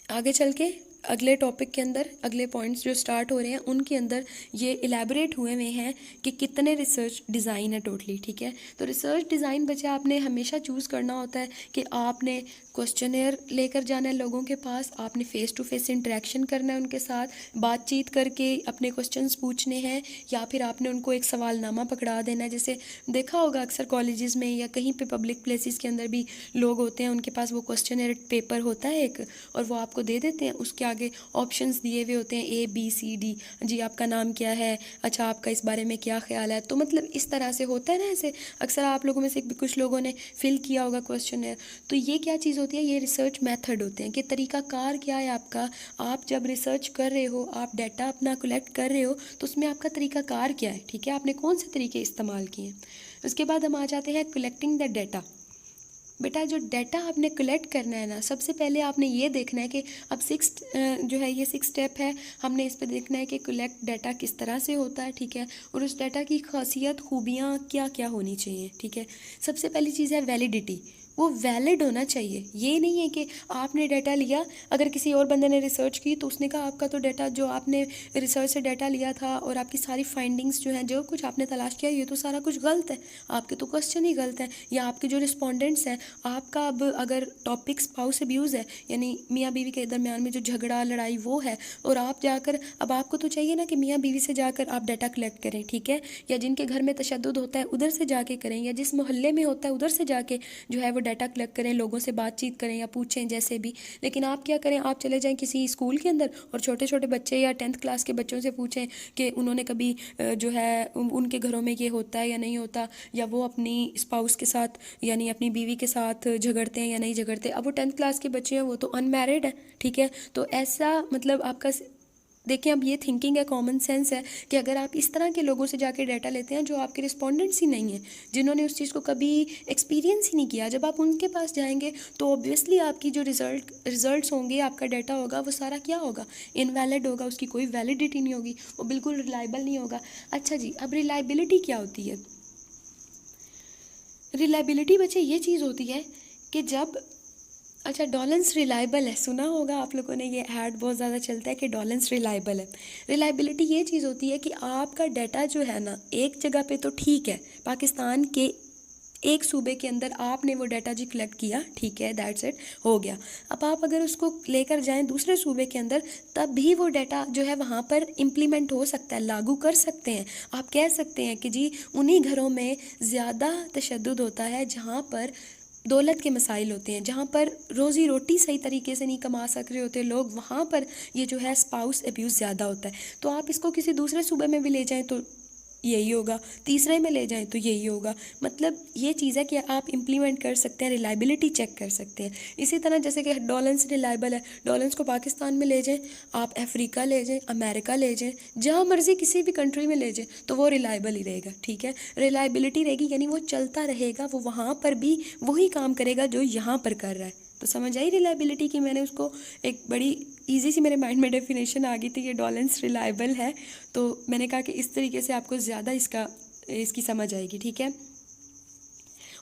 आगे चल के अगले टॉपिक के अंदर अगले पॉइंट्स जो स्टार्ट हो रहे हैं उनके अंदर ये इलेबोरेट हुए हुए हैं कि कितने रिसर्च डिज़ाइन है टोटली, ठीक है। तो रिसर्च डिज़ाइन बच्चे आपने हमेशा चूज़ करना होता है कि आपने क्वेश्चनेयर लेकर जाना है लोगों के पास, आपने फ़ेस टू फेस इंटरेक्शन करना है उनके साथ, बातचीत करके अपने क्वेश्चंस पूछने हैं, या फिर आपने उनको एक सवालनामा पकड़ा देना है। जैसे देखा होगा अक्सर कॉलेजेस में या कहीं पे पब्लिक प्लेसेस के अंदर भी लोग होते हैं, उनके पास वो क्वेश्चनेयर पेपर होता है एक, और वो आपको दे देते हैं, उसके आगे ऑप्शंस दिए हुए होते हैं ABCD, जी आपका नाम क्या है, अच्छा आपका इस बारे में क्या ख्याल है। तो मतलब इस तरह से होता है ना, ऐसे अक्सर आप लोगों में से कुछ लोगों ने फिल किया होगा क्वेश्चनेयर। तो ये क्या चीज़ होती है, ये रिसर्च मेथड होते हैं कि तरीकाकार क्या है आपका। आप जब रिसर्च कर रहे हो, आप डाटा अपना कलेक्ट कर रहे हो, तो उसमें आपका तरीकाकार क्या है, ठीक है, आपने कौन से तरीके इस्तेमाल किए हैं। उसके बाद हम आ जाते हैं कलेक्टिंग द डाटा। बेटा जो डाटा आपने कलेक्ट करना है ना, सबसे पहले आपने ये देखना है कि अब 6 जो है ये 6 स्टेप है, हमने इस पर देखना है कि कलेक्ट डाटा किस तरह से होता है, ठीक है, और उस डाटा की खासियत खूबियाँ क्या क्या होनी चाहिए, ठीक है। सबसे पहली चीज़ है वैलिडिटी, वो वैलिड होना चाहिए। ये नहीं है कि आपने डाटा लिया, अगर किसी और बंदे ने रिसर्च की तो उसने कहा आपका तो डाटा जो आपने रिसर्च से डाटा लिया था और आपकी सारी फाइंडिंग्स जो हैं, जो कुछ आपने तलाश किया, ये तो सारा कुछ गलत है, आपके तो क्वेश्चन ही गलत हैं, या आपके जो रिस्पोंडेंट्स हैं, आपका अब अगर टॉपिक स्पाउस अब्यूज़ है, यानी मियाँ बीवी के दरमियान में जो झगड़ा लड़ाई वो है, और आप जाकर, अब आपको तो चाहिए ना कि मियाँ बीवी से जाकर आप डाटा कलेक्ट करें, ठीक है, या जिनके घर में तशद्दुद होता है उधर से जाके करें, या जिस मोहल्ले में होता है उधर से जाके जो है वो डाटा कलेक्ट करें, लोगों से बातचीत करें या पूछें जैसे भी। लेकिन आप क्या करें, आप चले जाएं किसी स्कूल के अंदर और छोटे छोटे बच्चे या 10th क्लास के बच्चों से पूछें कि उन्होंने कभी जो है उनके घरों में ये होता है या नहीं होता, या वो अपनी स्पाउस के साथ यानी अपनी बीवी के साथ झगड़ते हैं या नहीं झगड़ते। अब वो 10th क्लास के बच्चे हैं, वो तो अनमैरिड है, ठीक है। तो ऐसा मतलब आपका देखिए, अब ये थिंकिंग है, कॉमन सेंस है कि अगर आप इस तरह के लोगों से जाके डाटा लेते हैं जो आपके रिस्पोंडेंट्स ही नहीं हैं, जिन्होंने उस चीज़ को कभी एक्सपीरियंस ही नहीं किया, जब आप उनके पास जाएंगे तो ऑब्वियसली आपकी जो रिजल्ट्स होंगे, आपका डाटा होगा, वो सारा क्या होगा, इनवैलिड होगा, उसकी कोई वैलिडिटी नहीं होगी, वो बिल्कुल रिलायबल नहीं होगा। अच्छा जी, अब रिलायबिलिटी क्या होती है? रिलायबिलिटी बच्चे ये चीज़ होती है कि जब, अच्छा डॉलेंस रिलायबल है, सुना होगा आप लोगों ने, ये ऐड बहुत ज़्यादा चलता है कि डॉलेंस रिलायबल है। रिलायबिलिटी ये चीज़ होती है कि आपका डाटा जो है ना, एक जगह पे तो ठीक है, पाकिस्तान के एक सूबे के अंदर आपने वो डाटा जी कलेक्ट किया, ठीक है, दैट्स इट, हो गया। अब आप अगर उसको लेकर जाएं दूसरे सूबे के अंदर, तब भी वो डाटा जो है वहाँ पर इम्प्लीमेंट हो सकता है, लागू कर सकते हैं। आप कह सकते हैं कि जी उन्हीं घरों में ज़्यादा तशद्दुद होता है जहाँ पर दौलत के मसाइल होते हैं, जहाँ पर रोज़ी रोटी सही तरीके से नहीं कमा सक रहे होते लोग, वहाँ पर ये जो है स्पाउस अब्यूज़ ज़्यादा होता है। तो आप इसको किसी दूसरे सूबे में भी ले जाएं तो यही होगा, तीसरे में ले जाएं तो यही होगा। मतलब ये चीज़ है कि आप इम्प्लीमेंट कर सकते हैं, रिलायबिलिटी चेक कर सकते हैं। इसी तरह जैसे कि डॉलेंस रिलायबल है, डॉलेंस को पाकिस्तान में ले जाएं, आप अफ्रीका ले जाएं, अमेरिका ले जाएं, जहाँ मर्ज़ी किसी भी कंट्री में ले जाएं, तो वो रिलायबल ही रहेगा, ठीक है। रिलायबिलिटी रहेगी यानी वो चलता रहेगा, वो वहाँ पर भी वही काम करेगा जो यहाँ पर कर रहा है। तो समझ आई रिलायबिलिटी की? मैंने उसको एक बड़ी ईजी सी मेरे माइंड में डेफिनेशन आ गई थी, ये डॉलेंस रिलायबल है, तो मैंने कहा कि इस तरीके से आपको ज़्यादा इसकी समझ आएगी, ठीक है।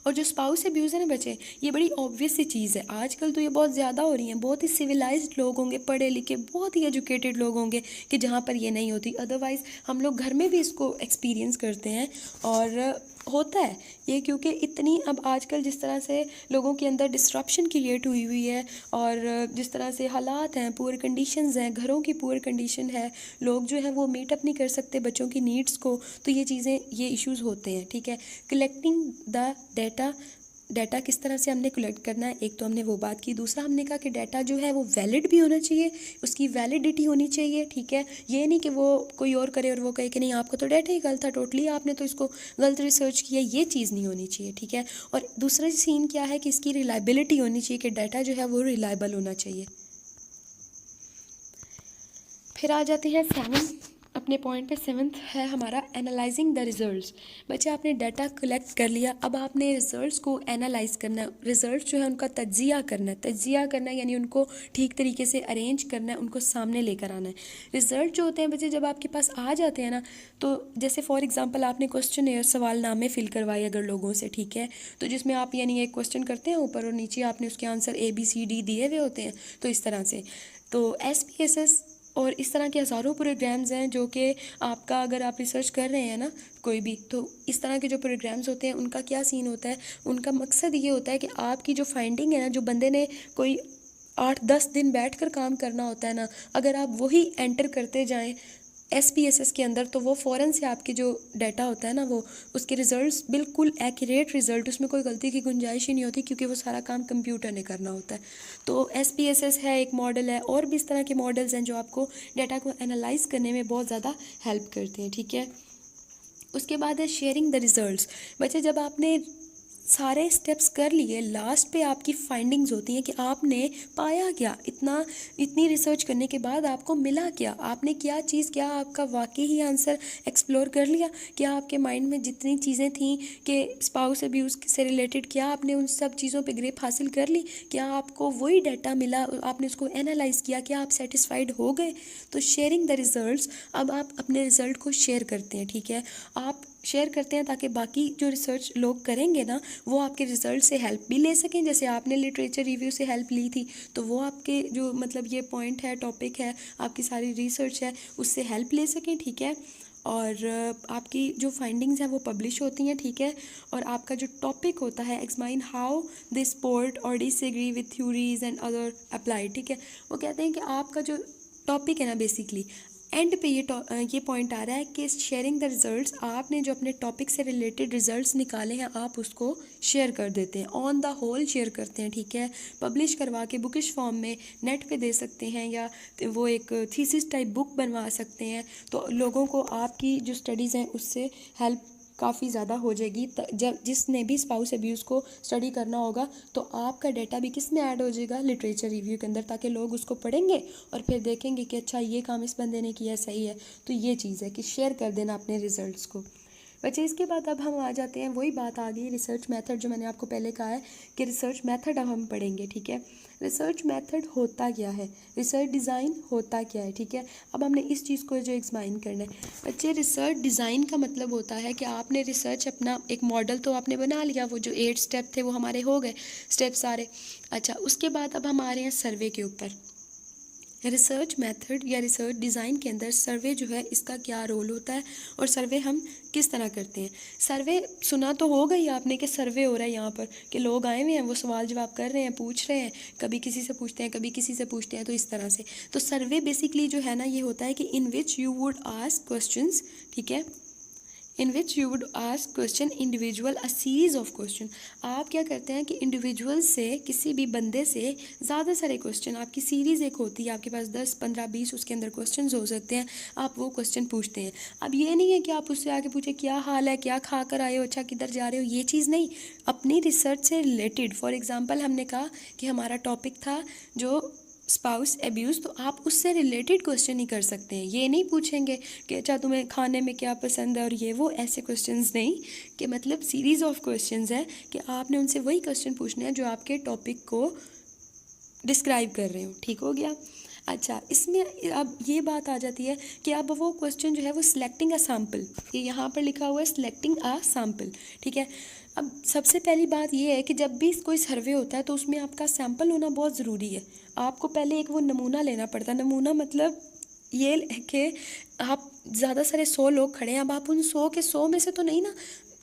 और जो स्पाउस अब्यूज़ है ना बच्चे, ये बड़ी ऑब्वियस सी चीज़ है, आजकल तो ये बहुत ज़्यादा हो रही हैं। बहुत ही सिविलाइज्ड लोग होंगे, पढ़े लिखे, बहुत ही एजुकेटेड लोग होंगे कि जहाँ पर ये नहीं होती, अदरवाइज़ हम लोग घर में भी इसको एक्सपीरियंस करते हैं। और होता है ये, क्योंकि इतनी अब आजकल जिस तरह से लोगों के अंदर डिस्ट्रप्शन क्रिएट हुई हुई है, और जिस तरह से हालात हैं, पुअर कंडीशंस हैं, घरों की पुअर कंडीशन है, लोग जो है वो मीट अप नहीं कर सकते बच्चों की नीड्स को, तो ये चीज़ें, ये इश्यूज़ होते हैं। ठीक है, कलेक्टिंग द डाटा किस तरह से हमने कलेक्ट करना है, एक तो हमने वो बात की। दूसरा हमने कहा कि डाटा जो है वो वैलिड भी होना चाहिए, उसकी वैलिडिटी होनी चाहिए। ठीक है, ये नहीं कि वो कोई और करे और वो कहे कि नहीं आपका तो डाटा ही गलत था, टोटली आपने तो इसको गलत रिसर्च किया, ये चीज़ नहीं होनी चाहिए। ठीक है, और दूसरा सीन क्या है कि इसकी रिलायबिलिटी होनी चाहिए, कि डाटा जो है वो रिलायबल होना चाहिए। फिर आ जाते हैं अपने पॉइंट पे। 7th है हमारा एनालाइजिंग द रिजल्ट्स। बच्चे आपने डाटा कलेक्ट कर लिया, अब आपने रिजल्ट्स को एनालाइज करना है। रिजल्ट्स जो है उनका तज्जिया करना है, यानी उनको ठीक तरीके से अरेंज करना है, उनको सामने लेकर आना है। रिजल्ट जो होते हैं बच्चे जब आपके पास आ जाते हैं ना, तो जैसे फॉर एग्जांपल आपने क्वेश्चन सवालनामे फिल करवाए अगर लोगों से, ठीक है, तो जिसमें आप यानी एक क्वेश्चन करते हैं ऊपर और नीचे आपने उसके आंसर ABCD दिए हुए होते हैं, तो इस तरह से। तो SPSS और इस तरह के हज़ारों प्रोग्राम्स हैं जो कि आपका, अगर आप रिसर्च कर रहे हैं ना कोई भी, तो इस तरह के जो प्रोग्राम्स होते हैं उनका क्या सीन होता है, उनका मकसद ये होता है कि आपकी जो फाइंडिंग है ना, जो बंदे ने कोई 8-10 दिन बैठकर काम करना होता है ना, अगर आप वही एंटर करते जाएं SPSS के अंदर, तो वो फ़ौरन से आपके जो डाटा होता है ना, वो उसके रिज़ल्ट्स बिल्कुल एक्यूरेट रिज़ल्ट, उसमें कोई गलती की गुंजाइश ही नहीं होती, क्योंकि वो सारा काम कंप्यूटर ने करना होता है। तो SPSS है एक मॉडल है, और भी इस तरह के मॉडल्स हैं जो आपको डाटा को एनालाइज करने में बहुत ज़्यादा हेल्प करते हैं। ठीक है, उसके बाद है शेयरिंग द रिज़ल्ट्स। बच्चे जब आपने सारे स्टेप्स कर लिए, लास्ट पे आपकी फाइंडिंग्स होती हैं कि आपने पाया क्या, इतनी रिसर्च करने के बाद आपको मिला क्या, आपने क्या चीज़, क्या आपका वाकई ही आंसर एक्सप्लोर कर लिया, क्या आपके माइंड में जितनी चीज़ें थी कि स्पाउस अब्यूज़ से रिलेटेड, क्या आपने उन सब चीज़ों पे ग्रिप हासिल कर ली, क्या आपको वही डाटा मिला, आपने उसको एनालाइज किया, क्या आप सेटिस्फाइड हो गए। तो शेयरिंग द रिज़ल्ट्स, अब आप अपने रिज़ल्ट को शेयर करते हैं। ठीक है, आप शेयर करते हैं ताकि बाकी जो रिसर्च लोग करेंगे ना, वो आपके रिज़ल्ट से हेल्प भी ले सकें। जैसे आपने लिटरेचर रिव्यू से हेल्प ली थी, तो वो आपके जो मतलब ये पॉइंट है, टॉपिक है, आपकी सारी रिसर्च है, उससे हेल्प ले सकें। ठीक है, और आपकी जो फाइंडिंग्स हैं वो पब्लिश होती हैं। ठीक है, और आपका जो टॉपिक होता है, एक्समाइन हाउ दिस सपोर्ट और disagree with theories and other applied. ठीक है, वो कहते हैं कि आपका जो टॉपिक है ना, बेसिकली एंड पे ये पॉइंट आ रहा है कि शेयरिंग द रिजल्ट्स, आपने जो अपने टॉपिक से रिलेटेड रिजल्ट्स निकाले हैं, आप उसको शेयर कर देते हैं, ऑन द होल शेयर करते हैं। ठीक है, पब्लिश करवा के बुकिश फॉर्म में नेट पे दे सकते हैं, या वो एक थीसिस टाइप बुक बनवा सकते हैं, तो लोगों को आपकी जो स्टडीज़ हैं उससे हेल्प काफ़ी ज़्यादा हो जाएगी। जब जिसने भी स्पाउस अब्यूज़ को स्टडी करना होगा, तो आपका डाटा भी किस में ऐड हो जाएगा, लिटरेचर रिव्यू के अंदर, ताकि लोग उसको पढ़ेंगे और फिर देखेंगे कि अच्छा ये काम इस बंदे ने किया सही है। तो ये चीज़ है कि शेयर कर देना अपने रिजल्ट्स को। बच्चे इसके बाद अब हम आ जाते हैं, वही बात आ गई रिसर्च मेथड, जो मैंने आपको पहले कहा है कि रिसर्च मेथड अब हम पढ़ेंगे। ठीक है, रिसर्च मेथड होता क्या है, रिसर्च डिज़ाइन होता क्या है। ठीक है, अब हमने इस चीज़ को जो एक्सप्लेन करना है। बच्चे रिसर्च डिज़ाइन का मतलब होता है कि आपने रिसर्च अपना एक मॉडल तो आपने बना लिया, वो जो 8 स्टेप थे वो हमारे हो गए स्टेप सारे। अच्छा, उसके बाद अब हम आ रहे हैं सर्वे के ऊपर। रिसर्च मेथड या रिसर्च डिज़ाइन के अंदर सर्वे जो है इसका क्या रोल होता है, और सर्वे हम किस तरह करते हैं। सर्वे सुना तो होगा ही आपने कि सर्वे हो रहा है यहाँ पर, कि लोग आए हुए हैं, वो सवाल जवाब कर रहे हैं, पूछ रहे हैं, कभी किसी से पूछते हैं, कभी किसी से पूछते हैं, तो इस तरह से। तो सर्वे बेसिकली जो है ना, ये होता है कि in which you would ask questions. ठीक है, in which you would ask question individual a series of question. आप क्या करते हैं कि इंडिविजुअल से, किसी भी बंदे से ज़्यादा सारे क्वेश्चन, आपकी सीरीज़ एक होती है, आपके पास 10, 15, 20 उसके अंदर क्वेश्चन हो सकते हैं, आप वो क्वेश्चन पूछते हैं। अब ये नहीं है कि आप उससे आके पूछे क्या हाल है, क्या खा कर आए हो, अच्छा किधर जा रहे हो, ये चीज़ नहीं। अपनी रिसर्च से रिलेटेड, फॉर एग्ज़ाम्पल हमने कहा कि हमारा टॉपिक था जो स्पाउस एब्यूज़, तो आप उससे रिलेटेड क्वेश्चन ही कर सकते हैं। ये नहीं पूछेंगे कि अच्छा तुम्हें खाने में क्या पसंद है और ये वो, ऐसे क्वेश्चंस नहीं, कि मतलब सीरीज़ ऑफ क्वेश्चंस है कि आपने उनसे वही क्वेश्चन पूछने हैं जो आपके टॉपिक को डिस्क्राइब कर रहे हो। ठीक हो गया। अच्छा, इसमें अब ये बात आ जाती है कि अब वो क्वेश्चन जो है वो सिलेक्टिंग अ सैम्पल, ये यहाँ पर लिखा हुआ है सिलेक्टिंग अ सैम्पल। ठीक है, अब सबसे पहली बात ये है कि जब भी कोई सर्वे होता है तो उसमें आपका सैम्पल होना बहुत ज़रूरी है। आपको पहले एक वो नमूना लेना पड़ता है। नमूना मतलब ये कि आप ज़्यादा सारे 100 लोग खड़े हैं, अब आप उन 100 के 100 में से तो नहीं ना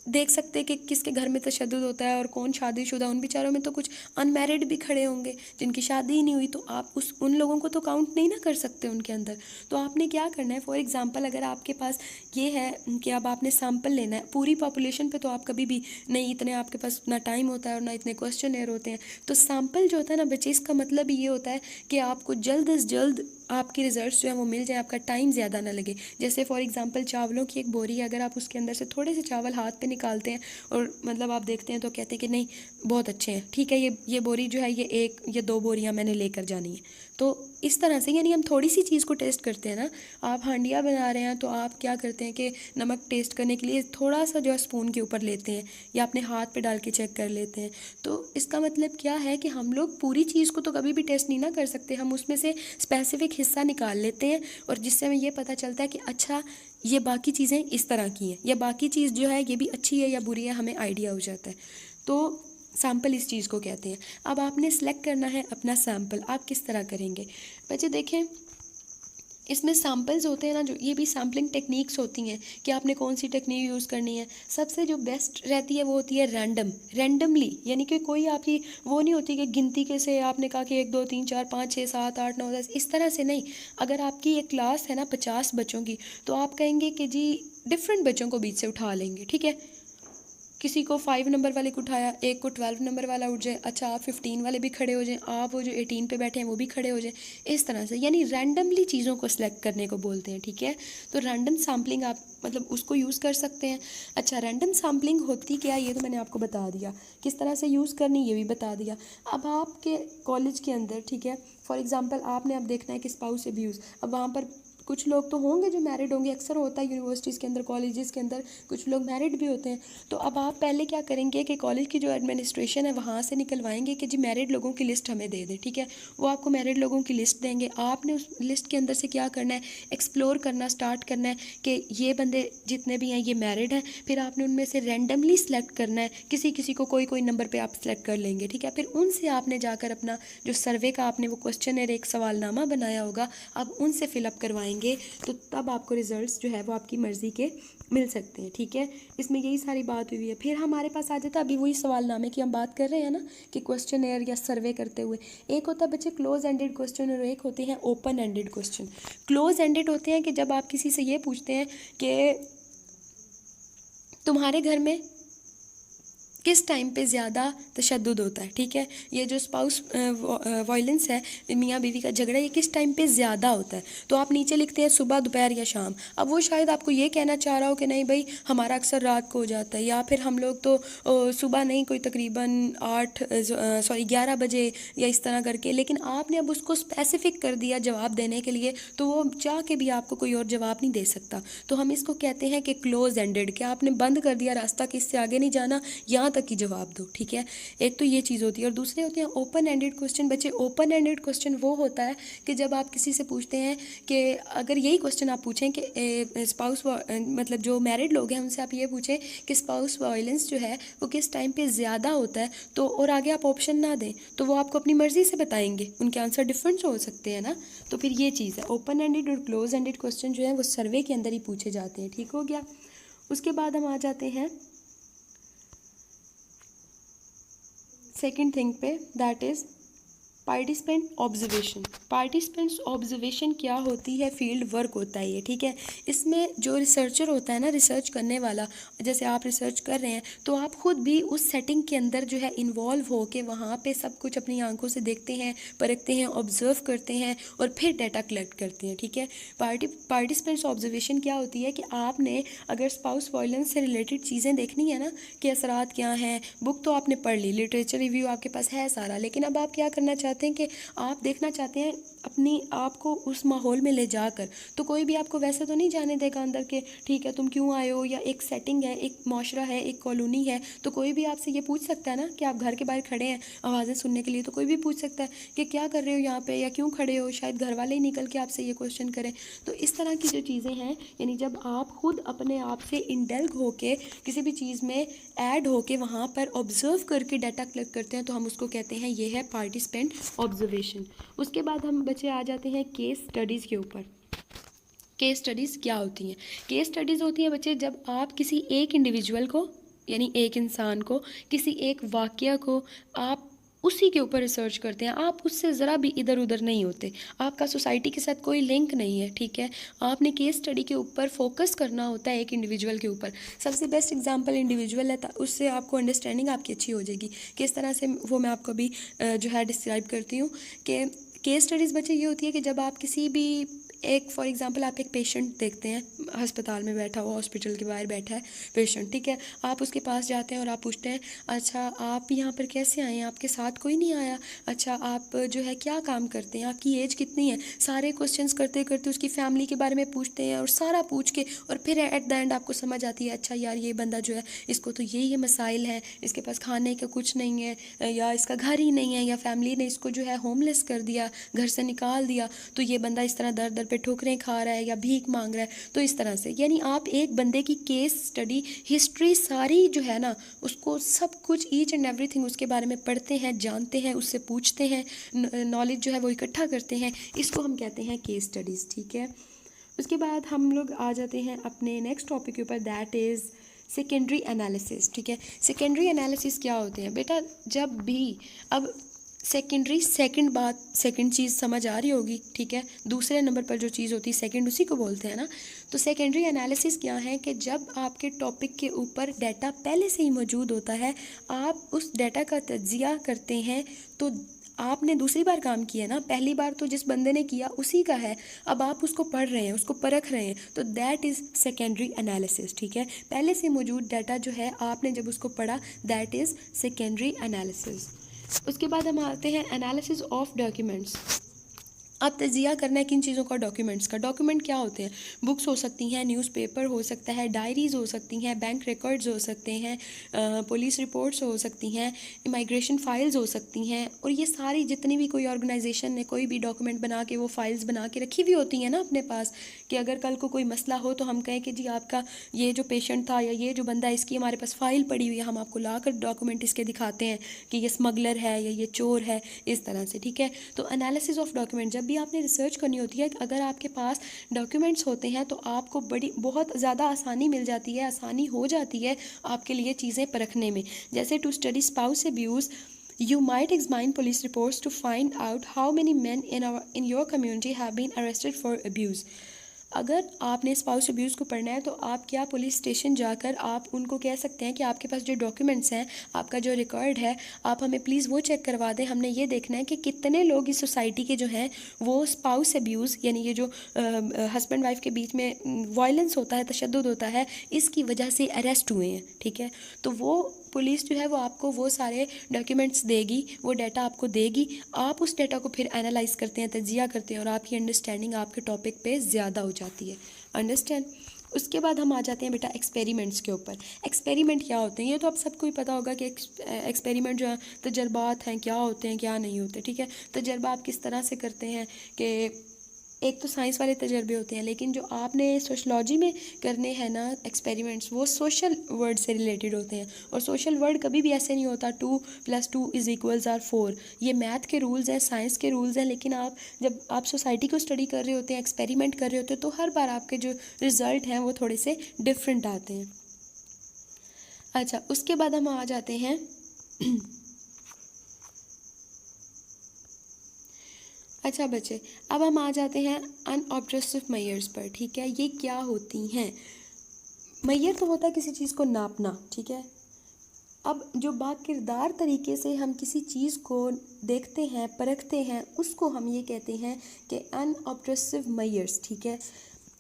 देख सकते कि किसके घर में तशद्दुद होता है और कौन शादीशुदा। उन बेचारों में तो कुछ अनमैरिड भी खड़े होंगे जिनकी शादी ही नहीं हुई, तो आप उन लोगों को तो काउंट नहीं ना कर सकते उनके अंदर। तो आपने क्या करना है, फॉर एग्जांपल अगर आपके पास ये है कि अब आपने सैम्पल लेना है पूरी पॉपुलेशन पे, तो आप कभी भी नहीं, इतने आपके पास ना टाइम होता है और ना इतने क्वेश्चनेयर होते हैं। तो सैम्पल जो होता है ना बच्चे, इसका मतलब ये होता है कि आपको जल्द से जल्द आपके रिजल्ट्स जो है वो मिल जाए, आपका टाइम ज़्यादा ना लगे। जैसे फॉर एग्जांपल चावलों की एक बोरी है, अगर आप उसके अंदर से थोड़े से चावल हाथ पे निकालते हैं और मतलब आप देखते हैं तो कहते हैं कि नहीं बहुत अच्छे हैं, ठीक है, ये बोरी जो है ये 2 बोरियां मैंने लेकर जानी है। तो इस तरह से यानी हम थोड़ी सी चीज़ को टेस्ट करते हैं ना। आप हांडिया बना रहे हैं तो आप क्या करते हैं कि नमक टेस्ट करने के लिए थोड़ा सा जो है स्पून के ऊपर लेते हैं या अपने हाथ पे डाल के चेक कर लेते हैं। तो इसका मतलब क्या है कि हम लोग पूरी चीज़ को तो कभी भी टेस्ट नहीं ना कर सकते, हम उसमें से स्पेसिफिक हिस्सा निकाल लेते हैं और जिससे हमें ये पता चलता है कि अच्छा ये बाकी चीज़ें इस तरह की हैं या बाकी चीज़ जो है ये भी अच्छी है या बुरी है, हमें आइडिया हो जाता है। तो सैम्पल इस चीज़ को कहते हैं। अब आपने सेलेक्ट करना है अपना सैम्पल, आप किस तरह करेंगे बच्चे देखें। इसमें सैम्पल्स होते हैं ना, जो ये भी सैम्पलिंग टेक्निक्स होती हैं कि आपने कौन सी टेक्निक यूज़ करनी है। सबसे जो बेस्ट रहती है वो होती है रैंडमली, यानी कि कोई आपकी वो नहीं होती कि गिनती के से आपने कहा कि 1 2 3 4 5 6 7 8 9 10 इस तरह से नहीं। अगर आपकी एक क्लास है ना 50 बच्चों की, तो आप कहेंगे कि जी डिफरेंट बच्चों को बीच से उठा लेंगे, ठीक है। किसी को 5 नंबर वाले को उठाया, एक को 12 नंबर वाला उठ जाए, अच्छा आप 15 वाले भी खड़े हो जाएं, आप वो जो 18 पे बैठे हैं वो भी खड़े हो जाएं, इस तरह से यानी रैंडमली चीज़ों को सिलेक्ट करने को बोलते हैं, ठीक है। तो रैंडम सैम्पलिंग आप मतलब उसको यूज़ कर सकते हैं। अच्छा रैंडम सैम्पलिंग होती क्या है ये तो मैंने आपको बता दिया, किस तरह से यूज़ करनी ये भी बता दिया। अब आपके कॉलेज के अंदर, ठीक है, फॉर एग्ज़ाम्पल आपने अब देखना है कि स्पाउस अब्यूज़, अब वहाँ पर कुछ लोग तो होंगे जो मैरिड होंगे, अक्सर होता है यूनिवर्सिटीज़ के अंदर कॉलेजेस के अंदर कुछ लोग मैरिड भी होते हैं। तो अब आप पहले क्या करेंगे कि कॉलेज की जो एडमिनिस्ट्रेशन है वहाँ से निकलवाएंगे कि जी मैरिड लोगों की लिस्ट हमें दे दें, ठीक है। वो आपको मैरिड लोगों की लिस्ट देंगे, आपने उस लिस्ट के अंदर से क्या करना है, एक्सप्लोर करना स्टार्ट करना है कि ये बंदे जितने भी हैं ये मैरिड हैं। फिर आपने उनमें से रैंडमली सेलेक्ट करना है, किसी किसी को कोई नंबर पर आप सेलेक्ट कर लेंगे, ठीक है। फिर उनसे आपने जाकर अपना जो सर्वे का आपने वो क्वेश्चनर एक सवालनामा बनाया होगा, आप उनसे फिलअप करवाएंगे, तो तब आपको रिजल्ट्स जो है वो आपकी मर्ज़ी के मिल सकते हैं, ठीक है। इसमें यही सारी बात हुई है। फिर हमारे पास आ जाता है अभी वही सवालनामे की हम बात कर रहे हैं ना कि क्वेश्चनर या सर्वे करते हुए, एक होता है बच्चे क्लोज एंडेड क्वेश्चन और एक होते हैं open ended question. Close ended होते हैं कि जब आप किसी से ये पूछते हैं कि तुम्हारे घर में किस टाइम पे ज़्यादा तशद्दुद होता है, ठीक है। ये जो स्पाउस वायलेंस है, मियाँ बीवी का झगड़ा, ये किस टाइम पे ज़्यादा होता है। तो आप नीचे लिखते हैं सुबह दोपहर या शाम। अब वो शायद आपको ये कहना चाह रहा हो कि नहीं भाई हमारा अक्सर रात को हो जाता है, या फिर हम लोग तो सुबह नहीं कोई तकरीबन 11 बजे या इस तरह करके, लेकिन आपने अब उसको स्पेसिफिक कर दिया जवाब देने के लिए, तो वो चाह के भी आपको कोई और जवाब नहीं दे सकता। तो हम इसको कहते हैं कि क्लोज एंडेड, कि आपने बंद कर दिया रास्ता कि इससे आगे नहीं जाना, यहाँ तक की जवाब दो, ठीक है। एक तो ये चीज़ होती है और दूसरे होते हैं ओपन एंडेड क्वेश्चन। बच्चे ओपन एंडेड क्वेश्चन वो होता है कि जब आप किसी से पूछते हैं कि अगर यही क्वेश्चन आप पूछें कि स्पाउस मतलब जो मैरिड लोग हैं उनसे आप ये पूछें कि स्पाउस वायलेंस जो है वो किस टाइम पे ज़्यादा होता है, तो और आगे आप ऑप्शन ना दें तो वो आपको अपनी मर्ज़ी से बताएंगे, उनके आंसर डिफरेंट हो सकते हैं ना। तो फिर ये चीज़ है, ओपन एंडेड और क्लोज एंडेड क्वेश्चन जो है वो सर्वे के अंदर ही पूछे जाते हैं, ठीक हो गया। उसके बाद हम आ जाते हैं सेकेंड थिंग पे, that is participant observation. Participants observation क्या होती है, फील्ड वर्क होता है ये, ठीक है। इसमें जो रिसर्चर होता है ना, रिसर्च करने वाला, जैसे आप रिसर्च कर रहे हैं तो आप खुद भी उस सेटिंग के अंदर जो है इन्वॉल्व हो के वहाँ पे सब कुछ अपनी आंखों से देखते हैं, परखते हैं, ऑब्जर्व करते हैं और फिर डाटा कलेक्ट करते हैं, ठीक है। पार्टिसिपेंट्स ऑब्जर्वेशन क्या होती है कि आपने अगर स्पाउस वायलेंस से रिलेटेड चीज़ें देखनी है ना कि असरात क्या हैं, बुक तो आपने पढ़ ली, लिटरेचर रिव्यू आपके पास है सारा, लेकिन अब आप क्या करना चाहते हैं कि आप देखना चाहते हैं अपनी आप को उस माहौल में ले जाकर। तो कोई भी आपको वैसे तो नहीं जाने देगा अंदर के, ठीक है तुम क्यों आए हो, या एक सेटिंग है, एक माशरा है, एक कॉलोनी है, तो कोई भी आपसे ये पूछ सकता है ना कि आप घर के बाहर खड़े हैं आवाज़ें सुनने के लिए, तो कोई भी पूछ सकता है कि क्या कर रहे हो यहाँ पे या क्यों खड़े हो, शायद घर वाले ही निकल के आपसे ये क्वेश्चन करें। तो इस तरह की जो चीज़ें हैं, यानी जब आप खुद अपने आप से इंडेल्ग होके किसी भी चीज़ में ऐड होके वहाँ पर ऑब्जर्व करके डाटा कलेक्ट करते हैं, तो हम उसको कहते हैं ये है पार्टिसिपेंट ऑब्जर्वेशन। उसके बाद हम बच्चे आ जाते हैं केस स्टडीज़ के ऊपर। केस स्टडीज़ क्या होती हैं? केस स्टडीज़ होती हैं बच्चे जब आप किसी एक इंडिविजुअल को यानी एक इंसान को, किसी एक वाक़या को आप उसी के ऊपर रिसर्च करते हैं, आप उससे ज़रा भी इधर उधर नहीं होते, आपका सोसाइटी के साथ कोई लिंक नहीं है, ठीक है। आपने केस स्टडी के ऊपर फोकस करना होता है एक इंडिविजुअल के ऊपर। सबसे बेस्ट एग्जांपल इंडिविजुअल है, उससे आपको अंडरस्टैंडिंग आपकी अच्छी हो जाएगी। किस तरह से वो मैं आपको भी जो है डिस्क्राइब करती हूँ कि केस स्टडीज़ बच्चे ये होती है कि जब आप किसी भी एक फॉर एग्जांपल आप एक पेशेंट देखते हैं, अस्पताल में बैठा हुआ, हॉस्पिटल के बाहर बैठा है पेशेंट, ठीक है। आप उसके पास जाते हैं और आप पूछते हैं, अच्छा आप यहाँ पर कैसे आए हैं, आपके साथ कोई नहीं आया, अच्छा आप जो है क्या काम करते हैं, आपकी एज कितनी है, सारे क्वेश्चंस करते करते उसकी फैमिली के बारे में पूछते हैं और सारा पूछ के और फिर एट द एंड आपको समझ आती है, अच्छा यार ये बंदा जो है इसको तो ये मसाइल हैं, इसके पास खाने का कुछ नहीं है, या इसका घर ही नहीं है, या फैमिली ने इसको जो है होमलेस कर दिया, घर से निकाल दिया, तो ये बंदा इस तरह दर दर पे ठोकरें खा रहा है या भीख मांग रहा है। तो इस तरह से यानी आप एक बंदे की केस स्टडी हिस्ट्री सारी जो है ना, उसको सब कुछ ईच एंड एवरीथिंग उसके बारे में पढ़ते हैं, जानते हैं, उससे पूछते हैं, नॉलेज जो है वो इकट्ठा करते हैं, इसको हम कहते हैं केस स्टडीज़, ठीक है। उसके बाद हम लोग आ जाते हैं अपने नेक्स्ट टॉपिक के ऊपर, दैट इज़ सेकेंडरी एनालिसिस, ठीक है। सेकेंडरी एनालिसिस क्या होते हैं बेटा, जब भी अब सेकेंडरी सेकंड चीज़ समझ आ रही होगी, ठीक है। दूसरे नंबर पर जो चीज़ होती है सेकंड, उसी को बोलते हैं ना। तो सेकेंडरी एनालिसिस क्या है कि जब आपके टॉपिक के ऊपर डाटा पहले से ही मौजूद होता है, आप उस डाटा का तज्जिया करते हैं। तो आपने दूसरी बार काम किया ना, पहली बार तो जिस बंदे ने किया उसी का है, अब आप उसको पढ़ रहे हैं, उसको परख रहे हैं, तो दैट इज़ सेकेंडरी एनालिसिस, ठीक है। पहले से मौजूद डाटा जो है आपने जब उसको पढ़ा, दैट इज़ सेकेंडरी एनालिसिस। उसके बाद हम आते हैं एनालिसिस ऑफ डॉक्यूमेंट्स। अब तजिया करना है किन चीज़ों का, डॉक्यूमेंट्स का। डॉक्यूमेंट क्या होते हैं, बुक्स हो सकती हैं, न्यूज़पेपर हो सकता है, डायरीज़ हो सकती हैं, बैंक रिकॉर्ड्स हो सकते हैं, पुलिस रिपोर्ट्स हो सकती हैं, इमिग्रेशन फ़ाइल्स हो सकती हैं, और ये सारी जितनी भी कोई ऑर्गेनाइजेशन ने कोई भी डॉक्यूमेंट बना के वो फ़ाइल्स बना के रखी हुई होती हैं ना अपने पास, कि अगर कल को कोई मसला हो तो हम कहें कि जी आपका ये जो पेशेंट था या ये जो बंदा है इसकी हमारे पास फ़ाइल पड़ी हुई है, हम आपको ला कर डॉक्यूमेंट इसके दिखाते हैं कि ये स्मगलर है या ये चोर है, इस तरह से, ठीक है। तो एनालिसिस ऑफ डॉक्यूमेंट, जब भी आपने रिसर्च करनी होती है, अगर आपके पास डॉक्यूमेंट्स होते हैं तो आपको बहुत ज़्यादा आसानी मिल जाती है, आसानी हो जाती है आपके लिए चीज़ें परखने में। जैसे to study spouse abuse, you might examine police reports to find out how many men in your community have been arrested for abuse. अगर आपने स्पाउस अब्यूज़ को पढ़ना है तो आप क्या पुलिस स्टेशन जाकर आप उनको कह सकते हैं कि आपके पास जो डॉक्यूमेंट्स हैं, आपका जो रिकॉर्ड है, आप हमें प्लीज़ वो चेक करवा दें। हमने ये देखना है कि कितने लोग इस सोसाइटी के जो हैं वो स्पाउस अब्यूज़ यानी ये जो हस्बैंड वाइफ के बीच में वायलेंस होता है, तशद्दुद होता है, इसकी वजह से अरेस्ट हुए हैं, ठीक है। तो वो पुलिस जो है वो आपको वो सारे डॉक्यूमेंट्स देगी, वो डाटा आपको देगी, आप उस डाटा को फिर एनालाइज करते हैं, तजिया करते हैं, और आपकी अंडरस्टैंडिंग आपके टॉपिक पे ज़्यादा हो जाती है। अंडरस्टैंड। उसके बाद हम आ जाते हैं बेटा एक्सपेरिमेंट्स के ऊपर। एक्सपेरिमेंट क्या होते हैं, ये तो आप सबको ही पता होगा कि एक्सपेरिमेंट जो है तजर्बात हैं, क्या होते हैं क्या नहीं होते, ठीक है। तजर्बा आप किस तरह से करते हैं कि एक तो साइंस वाले तजर्बे होते हैं, लेकिन जो आपने सोशलॉजी में करने हैं ना एक्सपेरिमेंट्स, वो सोशल वर्ड से रिलेटेड होते हैं। और सोशल वर्ड कभी भी ऐसे नहीं होता 2 + 2 = 4, ये मैथ के रूल्स हैं, साइंस के रूल्स हैं, लेकिन आप जब आप सोसाइटी को स्टडी कर रहे होते हैं, एक्सपेरिमेंट कर रहे होते हैं, तो हर बार आपके जो रिज़ल्ट हैं वो थोड़े से डिफरेंट आते हैं। अच्छा, उसके बाद हम आ जाते हैं अच्छा बच्चे, अब हम आ जाते हैं अनऑब्जेक्टिव मेजर्स पर, ठीक है। ये क्या होती हैं? मेजर तो होता है किसी चीज़ को नापना, ठीक है। अब जो बाकिरदार तरीके से हम किसी चीज़ को देखते हैं, परखते हैं, उसको हम ये कहते हैं कि अनऑब्जेक्टिव मेजर्स, ठीक है।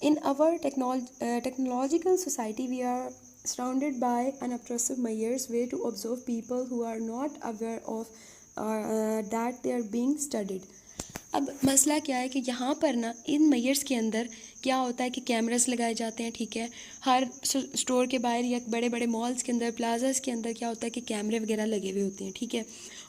In our technological society we are surrounded by unobtrusive measures way to observe people who are not aware of that they are being studied. अब मसला क्या है कि यहाँ पर ना इन मेजर्स के अंदर क्या होता है कि कैमरास लगाए जाते हैं, ठीक है। हर स्टोर के बाहर या बड़े बड़े मॉल्स के अंदर, प्लाजास के अंदर क्या होता है कि कैमरे वगैरह लगे हुए होते हैं, ठीक है।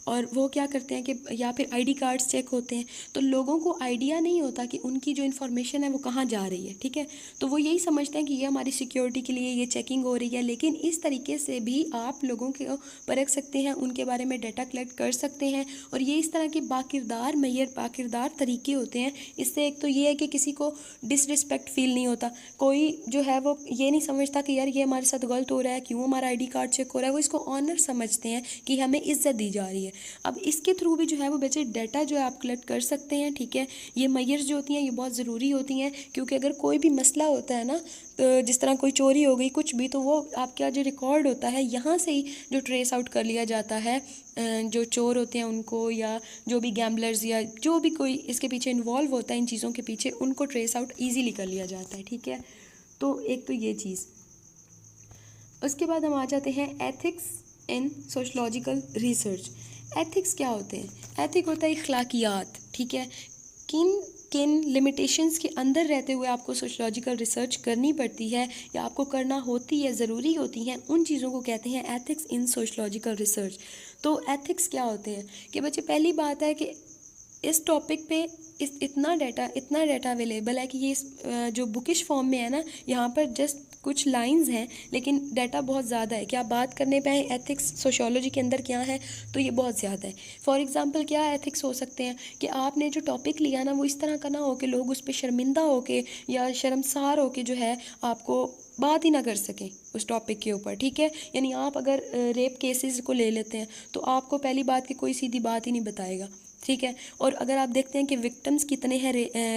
और वो क्या करते हैं कि या फिर आईडी कार्ड्स चेक होते हैं, तो लोगों को आइडिया नहीं होता कि उनकी जो इन्फॉर्मेशन है वो कहाँ जा रही है, ठीक है। तो वो यही समझते हैं कि ये हमारी सिक्योरिटी के लिए ये चेकिंग हो रही है, लेकिन इस तरीके से भी आप लोगों को परख सकते हैं, उनके बारे में डाटा कलेक्ट कर सकते हैं। और ये इस तरह के बाकिरदार मैयर बाकिरदार तरीके होते हैं। इससे एक तो ये है कि किसी को डिसरिस्पेक्ट फील नहीं होता, कोई जो है वो ये नहीं समझता कि यार ये हमारे साथ गलत हो रहा है, क्यों हमारा आईडी कार्ड चेक हो रहा है, वो इसको ऑनर समझते हैं कि हमें इज्जत दी जा रही है। अब इसके थ्रू भी जो है वो बच्चे डाटा जो है आप कलेक्ट कर सकते हैं, ठीक है। ये मैयर्स जो होती हैं ये बहुत ज़रूरी होती हैं, क्योंकि अगर कोई भी मसला होता है ना, तो जिस तरह कोई चोरी हो गई कुछ भी, तो वो आपका जो रिकॉर्ड होता है यहाँ से ही जो ट्रेस आउट कर लिया जाता है, जो चोर होते हैं उनको, या जो भी गैम्बलर्स या जो भी कोई इसके पीछे इन्वॉल्व होता है इन चीज़ों के पीछे, उनको ट्रेस आउट ईजीली कर लिया जाता है, ठीक है। तो एक तो ये चीज़। उसके बाद हम आ जाते हैं ethics in sociological research. Ethics क्या होते हैं? एथिक होता है अखलाकियात, ठीक है। किन किन लिमिटेशंस के अंदर रहते हुए आपको सोशलॉजिकल रिसर्च करनी पड़ती है या आपको करना होती है, ज़रूरी होती हैं, उन चीज़ों को कहते हैं एथिक्स इन सोशलॉजिकल रिसर्च। तो एथिक्स क्या होते हैं कि बच्चे, पहली बात है कि इस टॉपिक पे इतना डाटा अवेलेबल है कि ये जो बुकिश फॉर्म में है ना, यहाँ पर जस्ट कुछ लाइंस हैं, लेकिन डाटा बहुत ज़्यादा है कि आप बात करने पे आए एथिक्स सोशियोलॉजी के अंदर क्या है, तो ये बहुत ज़्यादा है। फॉर एग्जांपल क्या एथिक्स हो सकते हैं कि आपने जो टॉपिक लिया ना वो इस तरह का ना हो कि लोग उस पर शर्मिंदा हो के या शर्मसार हो के जो है आपको बात ही ना कर सकें उस टॉपिक के ऊपर, ठीक है। यानी आप अगर रेप केसेस को ले लेते हैं तो आपको पहली बात कि कोई सीधी बात ही नहीं बताएगा, ठीक है। और अगर आप देखते हैं कि विक्टिम्स कितने हैं,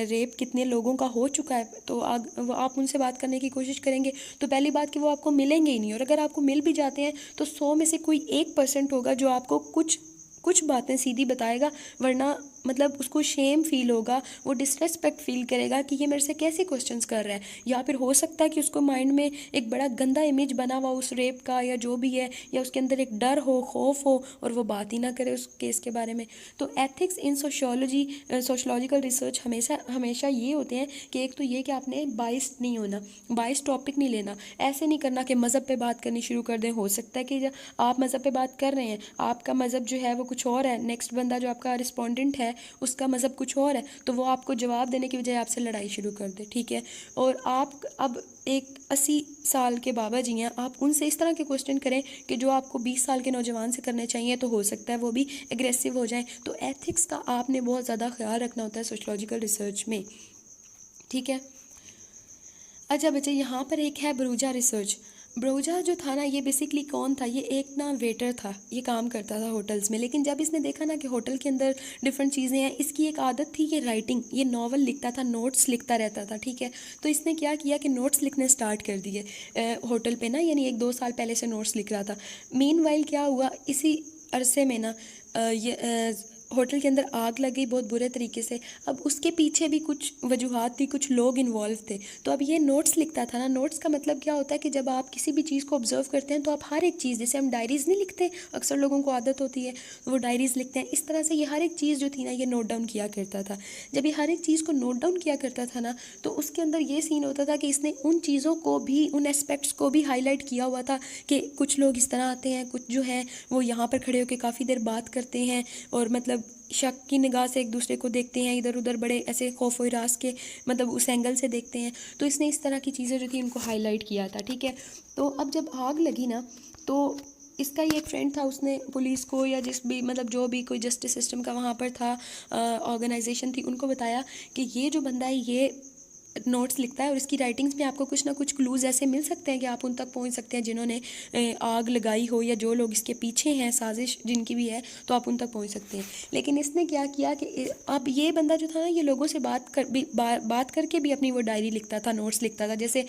रेप कितने लोगों का हो चुका है, तो आप उनसे बात करने की कोशिश करेंगे तो पहली बात कि वो आपको मिलेंगे ही नहीं। और अगर आपको मिल भी जाते हैं तो 100 में से कोई 1% होगा जो आपको कुछ बातें सीधी बताएगा, वरना मतलब उसको शेम फील होगा, वो डिसरेस्पेक्ट फील करेगा कि ये मेरे से कैसे क्वेश्चंस कर रहा है, या फिर हो सकता है कि उसको माइंड में एक बड़ा गंदा इमेज बना हुआ उस रेप का या जो भी है, या उसके अंदर एक डर हो, खौफ हो, और वो बात ही ना करे उस केस के बारे में। तो एथिक्स इन सोशलॉजिकल रिसर्च हमेशा ये होते हैं कि एक तो ये कि आपने बाइस्ड नहीं होना, बाइस्ड टॉपिक नहीं लेना, ऐसे नहीं करना कि मज़हब पे बात करनी शुरू कर दें। हो सकता है कि जब आप मज़हब पे बात कर रहे हैं, आपका मज़हब जो है वो कुछ और है, नेक्स्ट बंदा जो आपका रिस्पोंडेंट है उसका मज़हब कुछ और है, तो वो आपको जवाब देने की बजाय आपसे लड़ाई शुरू कर दे, ठीक है। और आप अब एक 80 साल के बाबा जी हैं, आप उनसे इस तरह के क्वेश्चन करें कि जो आपको 20 साल के नौजवान से करने चाहिए, तो हो सकता है वो भी एग्रेसिव हो जाएं। तो एथिक्स का आपने बहुत ज़्यादा ख्याल रखना होता है सोशलॉजिकल रिसर्च में, ठीक है। अच्छा बच्चे, यहाँ पर एक है बरूजा रिसर्च। बरूजा जो था ना, ये बेसिकली कौन था? ये एक ना वेटर था, ये काम करता था होटल्स में। लेकिन जब इसने देखा ना कि होटल के अंदर डिफरेंट चीज़ें हैं, इसकी एक आदत थी कि राइटिंग, ये नॉवल लिखता था, नोट्स लिखता रहता था, ठीक है। तो इसने क्या किया कि नोट्स लिखने स्टार्ट कर दिए होटल पे ना, यानी 1-2 साल पहले से नोट्स लिख रहा था। मीनवाइल क्या हुआ, इसी अरसे में ना होटल के अंदर आग लग गई बहुत बुरे तरीके से। अब उसके पीछे भी कुछ वजूहात थी, कुछ लोग इन्वॉल्व थे। तो अब ये नोट्स लिखता था ना, नोट्स का मतलब क्या होता है कि जब आप किसी भी चीज़ को ऑब्जर्व करते हैं तो आप हर एक चीज़, जैसे हम डायरीज़ नहीं लिखते, अक्सर लोगों को आदत होती है वो डायरीज़ लिखते हैं, इस तरह से ये हर एक चीज़ जो थी ना ये नोट डाउन किया करता था। जब ये हर एक चीज़ को नोट डाउन किया करता था ना, तो उसके अंदर ये सीन होता था कि इसने उन चीज़ों को भी, उन एस्पेक्ट्स को भी हाईलाइट किया हुआ था कि कुछ लोग इस तरह आते हैं, कुछ जो हैं वो यहाँ पर खड़े होकर काफ़ी देर बात करते हैं और मतलब शक की निगाह से एक दूसरे को देखते हैं, इधर उधर बड़े ऐसे खौफ व हिरास के मतलब उस एंगल से देखते हैं। तो इसने इस तरह की चीज़ें जो थी उनको हाईलाइट किया था, ठीक है। तो अब जब आग लगी ना, तो इसका ये एक फ्रेंड था, उसने पुलिस को या जिस भी मतलब जो भी कोई जस्टिस सिस्टम का वहाँ पर था ऑर्गेनाइजेशन थी, उनको बताया कि ये जो बंदा है ये नोट्स लिखता है और इसकी राइटिंग्स में आपको कुछ ना कुछ क्लूज़ ऐसे मिल सकते हैं कि आप उन तक पहुंच सकते हैं जिन्होंने आग लगाई हो या जो लोग इसके पीछे हैं, साजिश जिनकी भी है, तो आप उन तक पहुंच सकते हैं। लेकिन इसने क्या किया कि अब ये बंदा जो था ना, ये लोगों से बात करके भी अपनी वो डायरी लिखता था, नोट्स लिखता था। जैसे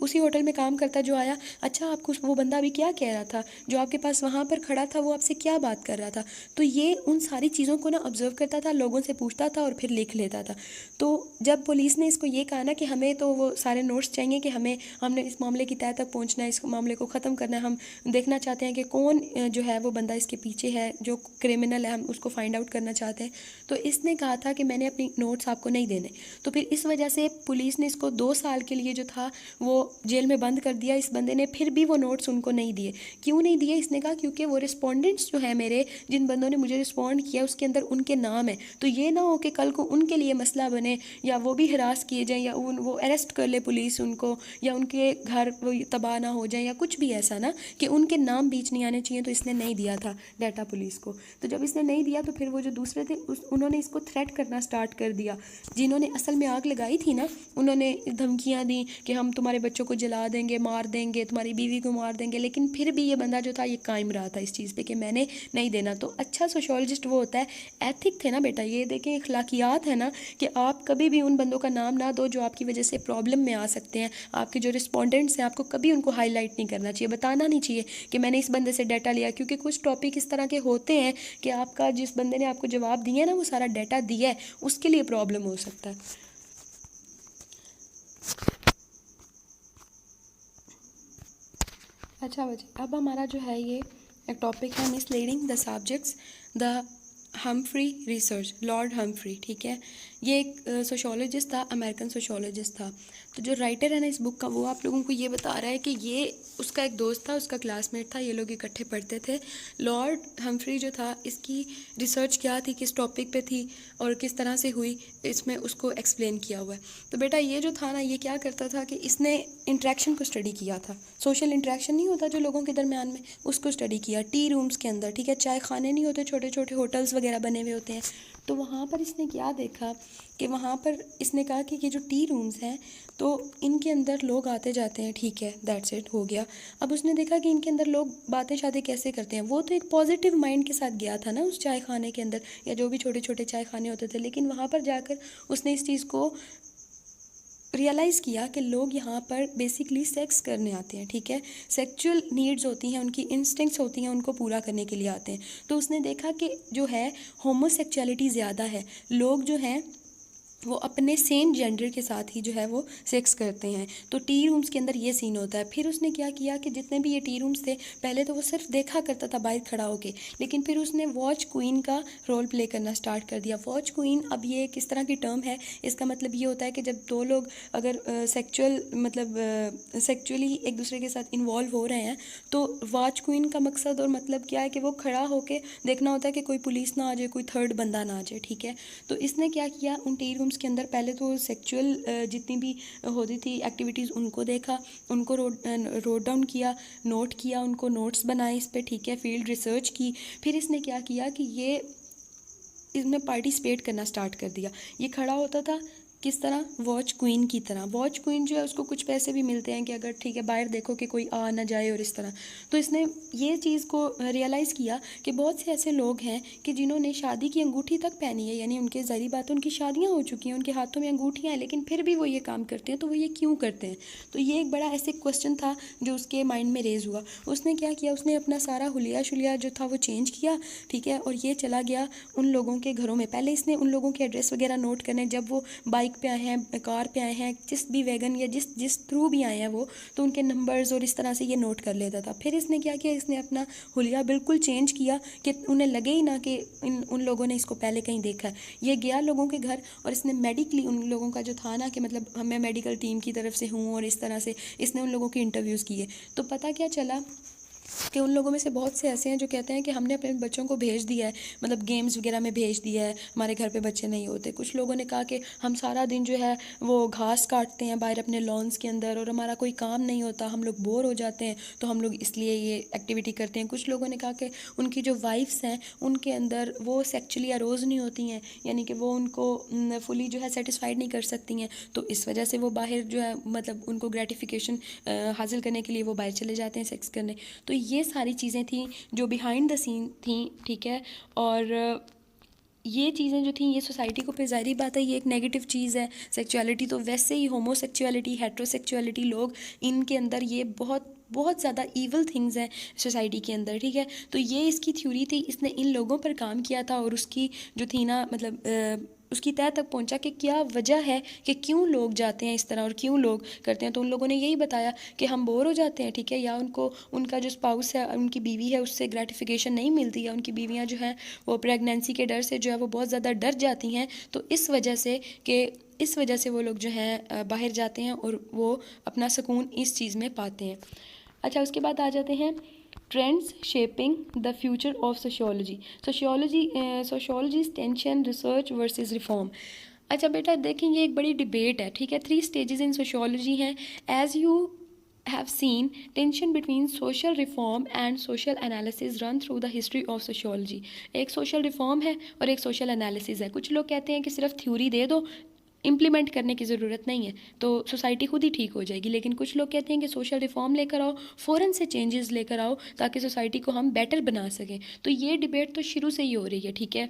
उसी होटल में काम करता जो आया, अच्छा आपको वो बंदा अभी क्या कह रहा था, जो आपके पास वहाँ पर खड़ा था वो आपसे क्या बात कर रहा था, तो ये उन सारी चीज़ों को ना ऑब्जर्व करता था, लोगों से पूछता था और फिर लिख लेता था। तो जब पुलिस ने इसको ये कहा ना कि हमें तो वो सारे नोट्स चाहिए कि हमने इस मामले की तह तक पहुंचना है, इस मामले को ख़त्म करना है, हम देखना चाहते हैं कि कौन जो है वो बंदा इसके पीछे है, जो क्रिमिनल है, हम उसको फाइंड आउट करना चाहते हैं। तो इसने कहा था कि मैंने अपनी नोट्स आपको नहीं देने। तो फिर इस वजह से पुलिस ने इसको 2 साल के लिए जो था वो जेल में बंद कर दिया। इस बंदे ने फिर भी वो नोट्स उनको नहीं दिए। क्यों नहीं दिए? इसने कहा क्योंकि वो रिस्पोंडेंट्स जो है मेरे, जिन बंदों ने मुझे रिस्पॉन्ड किया, उसके अंदर उनके नाम है। तो ये ना हो कि कल को उनके लिए मसला बने, या वो भी हरास किए जाएँ, या वो अरेस्ट कर ले पुलिस उनको, या उनके घर वो तबाह ना हो जाए, या कुछ भी ऐसा ना कि उनके नाम बीच नहीं आने चाहिए। तो इसने नहीं दिया था डाटा पुलिस को। तो जब इसने नहीं दिया तो फिर वो जो दूसरे थे उन्होंने इसको थ्रेट करना स्टार्ट कर दिया। जिन्होंने असल में आग लगाई थी ना, उन्होंने धमकियाँ दी कि हम तुम्हारे बच्चों को जला देंगे, मार देंगे, तुम्हारी बीवी को मार देंगे। लेकिन फिर भी ये बंदा जो था ये कायम रहा था इस चीज़ पे कि मैंने नहीं देना। तो अच्छा सोशोलॉजिस्ट वो होता है, एथिक थे ना बेटा, ये देखें अखलाकियात है ना, कि आप कभी भी उन बंदों का नाम ना दो जो आपकी वजह से प्रॉब्लम में आ सकते हैं। आपके जो रिस्पोंडेंट्स हैं, आपको कभी उनको हाईलाइट नहीं करना चाहिए, बताना नहीं चाहिए कि मैंने इस बंदे से डाटा लिया, क्योंकि कुछ टॉपिक इस तरह के होते हैं कि आपका जिस बंदे ने आपको जवाब दिया है ना, वो सारा डाटा दिया है, उसके लिए प्रॉब्लम हो सकता है। अच्छा बच्चे, अब हमारा जो है ये एक टॉपिक है misleading the subjects the Humphry research, Lord Humphry. ठीक है, ये एक सोशोलॉजिस्ट था, अमेरिकन सोशोलॉजिस्ट था। तो जो राइटर है ना इस बुक का, वो आप लोगों को ये बता रहा है कि ये उसका एक दोस्त था, उसका क्लासमेट था, ये लोग इकट्ठे पढ़ते थे। लॉर्ड हम्फ्री जो था, इसकी रिसर्च क्या थी, किस टॉपिक पे थी और किस तरह से हुई, इसमें उसको एक्सप्लेन किया हुआ है। तो बेटा ये जो था ना, ये क्या करता था कि इसने इंट्रैक्शन को स्टडी किया था। सोशल इंट्रैक्शन नहीं होता जो लोगों के दरमियान में, उसको स्टडी किया टी रूम्स के अंदर। ठीक है, चाय खाने नहीं होते, छोटे छोटे होटल्स वगैरह बने हुए होते हैं। तो वहाँ पर इसने क्या देखा कि वहाँ पर इसने कहा कि ये जो टी रूम्स हैं, तो इनके अंदर लोग आते जाते हैं। ठीक है, दैट्स इट, हो गया। अब उसने देखा कि इनके अंदर लोग बातें शातें कैसे करते हैं। वो तो एक पॉजिटिव माइंड के साथ गया था ना उस चाय खाने के अंदर, या जो भी छोटे छोटे चाय खाने होते थे, लेकिन वहाँ पर जाकर उसने इस चीज़ को रियलाइज़ किया कि लोग यहाँ पर बेसिकली सेक्स करने आते हैं। ठीक है, सेक्सुअल नीड्स होती हैं, उनकी इंस्टिंक्ट्स होती हैं, उनको पूरा करने के लिए आते हैं। तो उसने देखा कि जो है होमोसेक्सुअलिटी ज़्यादा है, लोग जो हैं वो अपने सेम जेंडर के साथ ही जो है वो सेक्स करते हैं। तो टी रूम्स के अंदर ये सीन होता है। फिर उसने क्या किया कि जितने भी ये टी रूम्स थे, पहले तो वो सिर्फ देखा करता था बाहर खड़ा होके, लेकिन फिर उसने वॉच क्वीन का रोल प्ले करना स्टार्ट कर दिया। वॉच क्वीन, अब ये किस तरह की टर्म है, इसका मतलब ये होता है कि जब दो लोग अगर सेक्चुअली एक दूसरे के साथ इन्वॉल्व हो रहे हैं, तो वॉच क्वीन का मकसद और मतलब क्या है कि वो खड़ा होके देखना होता है कि कोई पुलिस ना आ जाए, कोई थर्ड बंदा ना आ जाए। ठीक है, तो इसने क्या किया, उन टी रूम्स के अंदर पहले तो सेक्सुअल जितनी भी होती थी एक्टिविटीज़, उनको देखा, उनको रोट डाउन किया, नोट किया, उनको नोट्स बनाए इस पर। ठीक है, फील्ड रिसर्च की। फिर इसने क्या किया कि ये इसमें पार्टिसिपेट करना स्टार्ट कर दिया। ये खड़ा होता था किस तरह, वॉच क्वीन की तरह। वॉच क्वीन जो है उसको कुछ पैसे भी मिलते हैं कि अगर ठीक है बाहर देखो कि कोई आ ना जाए और इस तरह। तो इसने ये चीज़ को रियलाइज़ किया कि बहुत से ऐसे लोग हैं कि जिन्होंने शादी की अंगूठी तक पहनी है, यानी उनके ज़ाहिर बात उनकी शादियाँ हो चुकी हैं, उनके हाथों में अंगूठियाँ हैं, लेकिन फिर भी वो ये काम करते हैं। तो वो ये क्यों करते हैं? तो ये एक बड़ा ऐसे क्वेश्चन था जो उसके माइंड में रेज़ हुआ। उसने क्या किया, उसने अपना सारा हुलिया शुलिया जो था वो चेंज किया। ठीक है, और ये चला गया उन लोगों के घरों में। पहले इसने उन लोगों के एड्रेस वगैरह नोट करने, जब वो बाइक पे आए हैं, कार पे आए हैं, जिस भी वैगन या जिस थ्रू भी आए हैं वो, तो उनके नंबर्स और इस तरह से ये नोट कर लेता था। फिर इसने क्या किया, इसने अपना हुलिया बिल्कुल चेंज किया कि उन्हें लगे ही ना कि उन लोगों ने इसको पहले कहीं देखा है। ये गया लोगों के घर और इसने मेडिकली उन लोगों का जो था ना कि मतलब मैं मेडिकल टीम की तरफ से हूँ, और इस तरह से इसने उन लोगों के इंटरव्यूज़ किए। तो पता क्या चला कि उन लोगों में से बहुत से ऐसे हैं जो कहते हैं कि हमने अपने बच्चों को भेज दिया है, मतलब गेम्स वगैरह में भेज दिया है, हमारे घर पे बच्चे नहीं होते। कुछ लोगों ने कहा कि हम सारा दिन जो है वो घास काटते हैं बाहर अपने लॉन्स के अंदर, और हमारा कोई काम नहीं होता, हम लोग बोर हो जाते हैं, तो हम लोग इसलिए ये एक्टिविटी करते हैं। कुछ लोगों ने कहा कि उनकी जो वाइफ्स हैं उनके अंदर वो सेक्चुअली अरोज़ नहीं होती हैं, यानी कि वो उनको फुली जो है सेटिस्फाइड नहीं कर सकती हैं, तो इस वजह से वो बाहर जो है मतलब उनको ग्रेटिफिकेशन हासिल करने के लिए वो बाहर चले जाते हैं सेक्स करने। तो ये सारी चीज़ें थी जो बिहाइंड द सीन थी। ठीक है, और ये चीज़ें जो थी ये सोसाइटी को फिर ज़ाहिर बात है ये एक नेगेटिव चीज़ है। सेक्सुअलिटी तो वैसे ही होमोसेक्सुअलिटी, हेट्रोसेक्सुअलिटी, लोग इनके अंदर ये बहुत बहुत ज़्यादा ईवल थिंग्स हैं सोसाइटी के अंदर। ठीक है, तो ये इसकी थ्योरी थी, इसने इन लोगों पर काम किया था, और उसकी जो थी ना मतलब उसकी तह तक पहुंचा कि क्या वजह है कि क्यों लोग जाते हैं इस तरह और क्यों लोग करते हैं। तो उन लोगों ने यही बताया कि हम बोर हो जाते हैं, ठीक है, या उनको उनका जो स्पाउस है, उनकी बीवी है, उससे ग्रेटिफिकेशन नहीं मिलती, या उनकी बीवियाँ जो हैं वो प्रेगनेंसी के डर से जो है वो बहुत ज़्यादा डर जाती हैं। तो इस वजह से वो लोग जो हैं बाहर जाते हैं और वो अपना सुकून इस चीज़ में पाते हैं। अच्छा, उसके बाद आ जाते हैं trends shaping the future of sociology. Sociology's tension research versus reform. अच्छा बेटा देखें, ये एक बड़ी डिबेट है, ठीक है। 3 स्टेजेस इन सोशियोलॉजी हैं। As you have seen, tension between social reform and social analysis run through the history of sociology। एक social reform है और एक social analysis है। कुछ लोग कहते हैं कि सिर्फ थ्योरी दे दो, इम्प्लीमेंट करने की ज़रूरत नहीं है, तो सोसाइटी खुद ही ठीक हो जाएगी। लेकिन कुछ लोग कहते हैं कि सोशल रिफॉर्म लेकर आओ, फ़ौरन से चेंजेस लेकर आओ, ताकि सोसाइटी को हम बेटर बना सकें। तो ये डिबेट तो शुरू से ही हो रही है, ठीक है।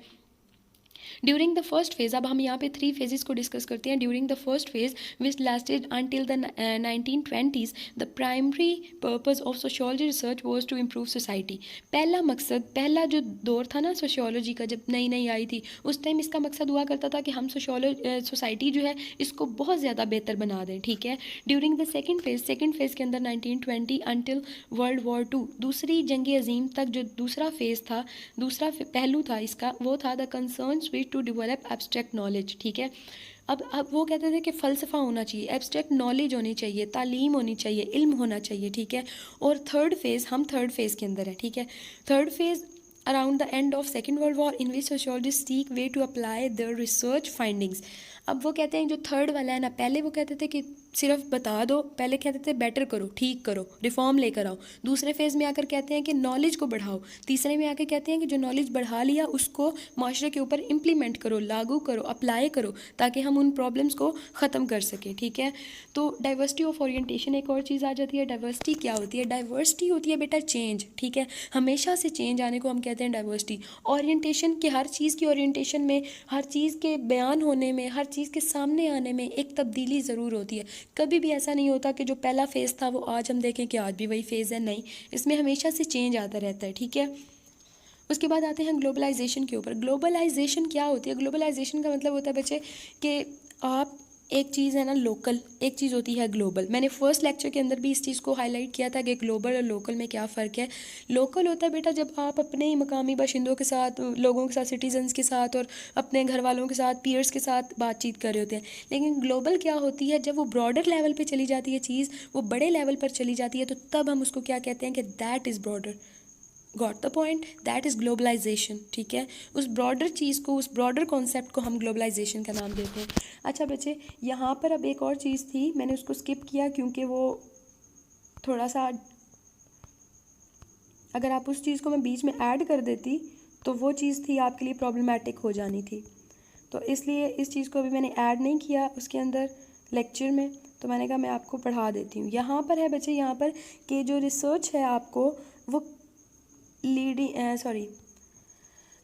ड्यूरिंग द फर्स्ट फेज़, अब हम यहाँ पे 3 फेजेस को डिस्कस करते हैं। During the first phase which lasted until the 1920s, the primary purpose of sociology research was to improve society. पहला मकसद, पहला जो दौर था ना सोशियोलॉजी का, जब नई नई आई थी, उस टाइम इसका मकसद हुआ करता था कि हम सोसाइटी जो है इसको बहुत ज़्यादा बेहतर बना दें, ठीक है। ड्यूरिंग द सेकेंड फेज़ के अंदर 1920 अंटिल वर्ल्ड वॉर 2, दूसरी जंग अजीम तक जो दूसरा फेज़ था, दूसरा पहलू था इसका, वो था the concern switch to develop abstract knowledge, ठीक है। अब वो कहते थे कि फ़लसफ़ा होना चाहिए, एब्स्ट्रैक्ट नॉलेज होनी चाहिए, तालीम होनी चाहिए, इल्म होना चाहिए, ठीक है। और थर्ड फेज़ के अंदर है, ठीक है। Third phase around the end of second world war in which sociologist seek way to apply the research findings. अब वो कहते हैं जो थर्ड वाला है ना, पहले वो कहते थे कि सिर्फ बता दो, पहले कहते थे बेटर करो, ठीक करो, रिफॉर्म लेकर आओ। दूसरे फेज़ में आकर कहते हैं कि नॉलेज को बढ़ाओ। तीसरे में आकर कहते हैं कि जो नॉलेज बढ़ा लिया उसको माशरे के ऊपर इम्प्लीमेंट करो, लागू करो, अप्लाई करो, ताकि हम उन प्रॉब्लम्स को ख़त्म कर सकें, ठीक है। तो डाइवर्सिटी ऑफ ओरिएंटेशन एक और चीज़ आ जाती है। डाइवर्सिटी क्या होती है? डाइवर्सिटी होती है बेटा चेंज, ठीक है। हमेशा से चेंज आने को हम कहते हैं डाइवर्सिटी। ओरिएंटेशन के, हर चीज़ की ओरिएंटेशन में, हर चीज़ के बयान होने में, हर चीज़ के सामने आने में एक तब्दीली ज़रूर होती है। कभी भी ऐसा नहीं होता कि जो पहला फेज़ था वो आज हम देखें कि आज भी वही फेज़ है, नहीं, इसमें हमेशा से चेंज आता रहता है, ठीक है। उसके बाद आते हैं ग्लोबलाइजेशन के ऊपर। ग्लोबलाइजेशन क्या होती है? ग्लोबलाइजेशन का मतलब होता है बच्चे कि आप, एक चीज़ है ना लोकल, एक चीज़ होती है ग्लोबल। मैंने फर्स्ट लेक्चर के अंदर भी इस चीज़ को हाईलाइट किया था कि ग्लोबल और लोकल में क्या फ़र्क है। लोकल होता है बेटा जब आप अपने ही मकामी बाशिंदों के साथ, लोगों के साथ, सिटीजन्स के साथ और अपने घर वालों के साथ, पीयर्स के साथ बातचीत कर रहे होते हैं। लेकिन ग्लोबल क्या होती है? जब वो ब्रॉडर लेवल पर चली जाती है चीज़, वो बड़े लेवल पर चली जाती है, तो तब हम उसको क्या कहते हैं कि that is broader. Got the point? That is globalization, ठीक है। उस ब्रॉडर चीज़ को, उस ब्रॉडर कॉन्सेप्ट को हम ग्लोबलाइजेशन का नाम देते हैं। अच्छा बच्चे, यहाँ पर अब एक और चीज़ थी, मैंने उसको स्किप किया क्योंकि वो थोड़ा सा, अगर आप उस चीज़ को मैं बीच में ऐड कर देती तो वो चीज़ थी आपके लिए प्रॉब्लमेटिक हो जानी थी, तो इसलिए इस चीज़ को अभी मैंने ऐड नहीं किया उसके अंदर लेक्चर में, तो मैंने कहा मैं आपको पढ़ा देती हूँ। यहाँ पर है बच्चे, यहाँ पर कि जो रिसर्च है आपको वो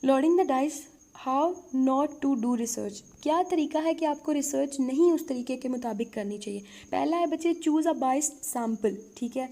loading the dice how not to do research. क्या तरीका है कि आपको रिसर्च नहीं उस तरीके के मुताबिक करनी चाहिए। पहला है बच्चे चूज़ अ बाइस्ड सैम्पल, ठीक है।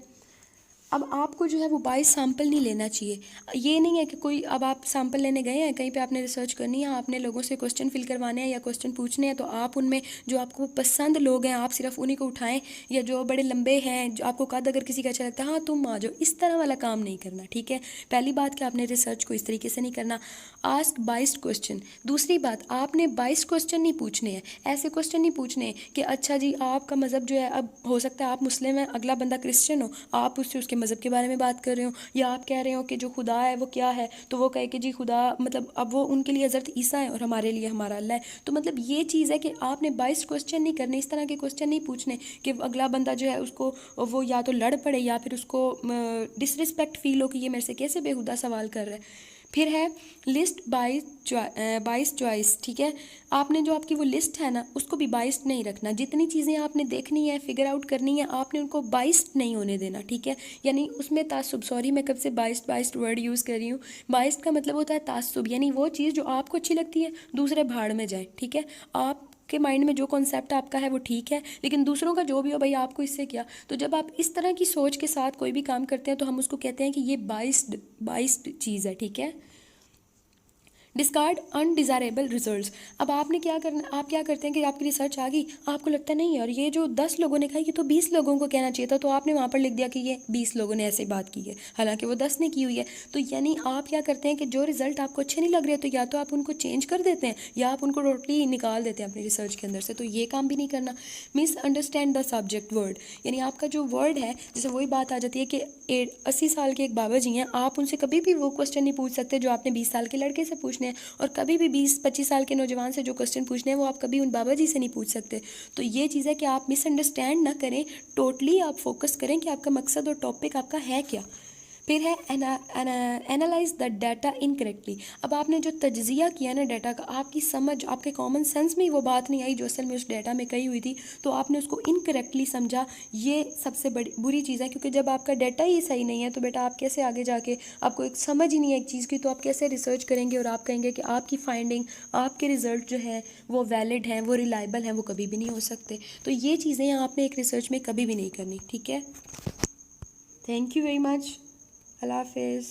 अब आपको जो है वो बाइस सैम्पल नहीं लेना चाहिए। ये नहीं है कि कोई, अब आप सैम्पल लेने गए हैं कहीं पे, आपने रिसर्च करनी है, आपने लोगों से क्वेश्चन फिल करवाने हैं या क्वेश्चन पूछने हैं, तो आप उनमें जो आपको पसंद लोग हैं आप सिर्फ उन्हीं को उठाएं, या जो बड़े लंबे हैं, जो आपको कद अगर किसी का अच्छा लगता है, हाँ तुम आ जाओ, इस तरह वाला काम नहीं करना, ठीक है। पहली बात कि आपने रिसर्च को इस तरीके से नहीं करना। Ask biased question. दूसरी बात, आपने बाइस्ड क्वेश्चन नहीं पूछने हैं। ऐसे क्वेश्चन नहीं पूछने कि अच्छा जी आपका मज़हब जो है, अब हो सकता है आप मुस्लिम हैं, अगला बंदा क्रिश्चियन हो, आप उससे उसके मज़हब के बारे में बात कर रहे हो, या आप कह रहे हो कि जो खुदा है वो क्या है, तो वो कहे कि जी खुदा मतलब, अब वो उनके लिए हज़रत ईसा है और हमारे लिए हमारा अल्लाह है। तो मतलब ये चीज़ है कि आपने बाइस्ड क्वेश्चन नहीं करने, इस तरह के क्वेश्चन नहीं पूछने कि अगला बंदा जो है उसको वो या तो लड़ पड़े या फिर उसको डिसरिस्पेक्ट फील हो कि ये मेरे से कैसे बेहुदा सवाल कर रहा है। फिर है लिस्ट बाइस चॉइस, ठीक है। आपने जो आपकी वो लिस्ट है ना उसको भी बाइस्ड नहीं रखना। जितनी चीज़ें आपने देखनी है, फिगर आउट करनी है, आपने उनको बाइस्ड नहीं होने देना, ठीक है। यानी उसमें तासुब, सॉरी मैं कब से बाइस्ड वर्ड यूज़ कर रही हूँ। बाइस्ड का मतलब होता है तासुब, यानी वो चीज़ जो आपको अच्छी लगती है दूसरे भाड़ में जाए, ठीक है। आप के माइंड में जो कॉन्सेप्ट आपका है वो ठीक है, लेकिन दूसरों का जो भी हो भाई आपको इससे क्या। तो जब आप इस तरह की सोच के साथ कोई भी काम करते हैं तो हम उसको कहते हैं कि ये बाइस्ड चीज़ है, ठीक है। Discard undesirable results. अब आपने क्या करना, आप क्या करते हैं कि आपकी रिसर्च आ गई, आपको लगता है नहीं यार ये जो 10 लोगों ने कहा ये तो 20 लोगों को कहना चाहिए था, तो आपने वहाँ पर लिख दिया कि ये 20 लोगों ने ऐसे बात की है, हालांकि वो 10 ने की हुई है। तो यानी आप क्या करते हैं कि जो रिजल्ट आपको अच्छे नहीं लग रहे तो या तो आप उनको चेंज कर देते हैं या आप उनको टोटली निकाल देते हैं अपनी रिसर्च के अंदर से। तो ये काम भी नहीं करना। मिसअंडरस्टैंड द सब्जेक्ट वर्ड, यानी आपका जो वर्ड है, जैसे वही बात आ जाती है कि 80 साल के एक बाबा जी हैं, आप उनसे कभी भी वो क्वेश्चन नहीं पूछ सकते जो आपने 20 साल के लड़के से पूछने हैं, और कभी भी 20-25 साल के नौजवान से जो क्वेश्चन पूछने हैं वो आप कभी उन बाबा जी से नहीं पूछ सकते। तो ये चीज़ है कि आप मिसअंडरस्टैंड ना करें, टोटली आप फोकस करें कि आपका मकसद और टॉपिक आपका है क्या। फिर है एनालाइज द डाटा इनकरेक्टली। अब आपने जो तज्जिया किया ना डाटा का, आपकी समझ, आपके कॉमन सेंस में वो बात नहीं आई जो असल में उस डाटा में कही हुई थी, तो आपने उसको इनकरेक्टली समझा। ये सबसे बड़ी बुरी चीज़ है, क्योंकि जब आपका डाटा ही सही नहीं है तो बेटा आप कैसे आगे जाके, आपको एक समझ ही नहीं है एक चीज़ की, तो आप कैसे रिसर्च करेंगे और आप कहेंगे कि आपकी फाइंडिंग, आपके रिजल्ट जो है वो वैलिड हैं, वो रिलायबल हैं, वो कभी भी नहीं हो सकते। तो ये चीज़ें आपने एक रिसर्च में कभी भी नहीं करनी, ठीक है। Thank you very much. अल्लाह हाफिज़।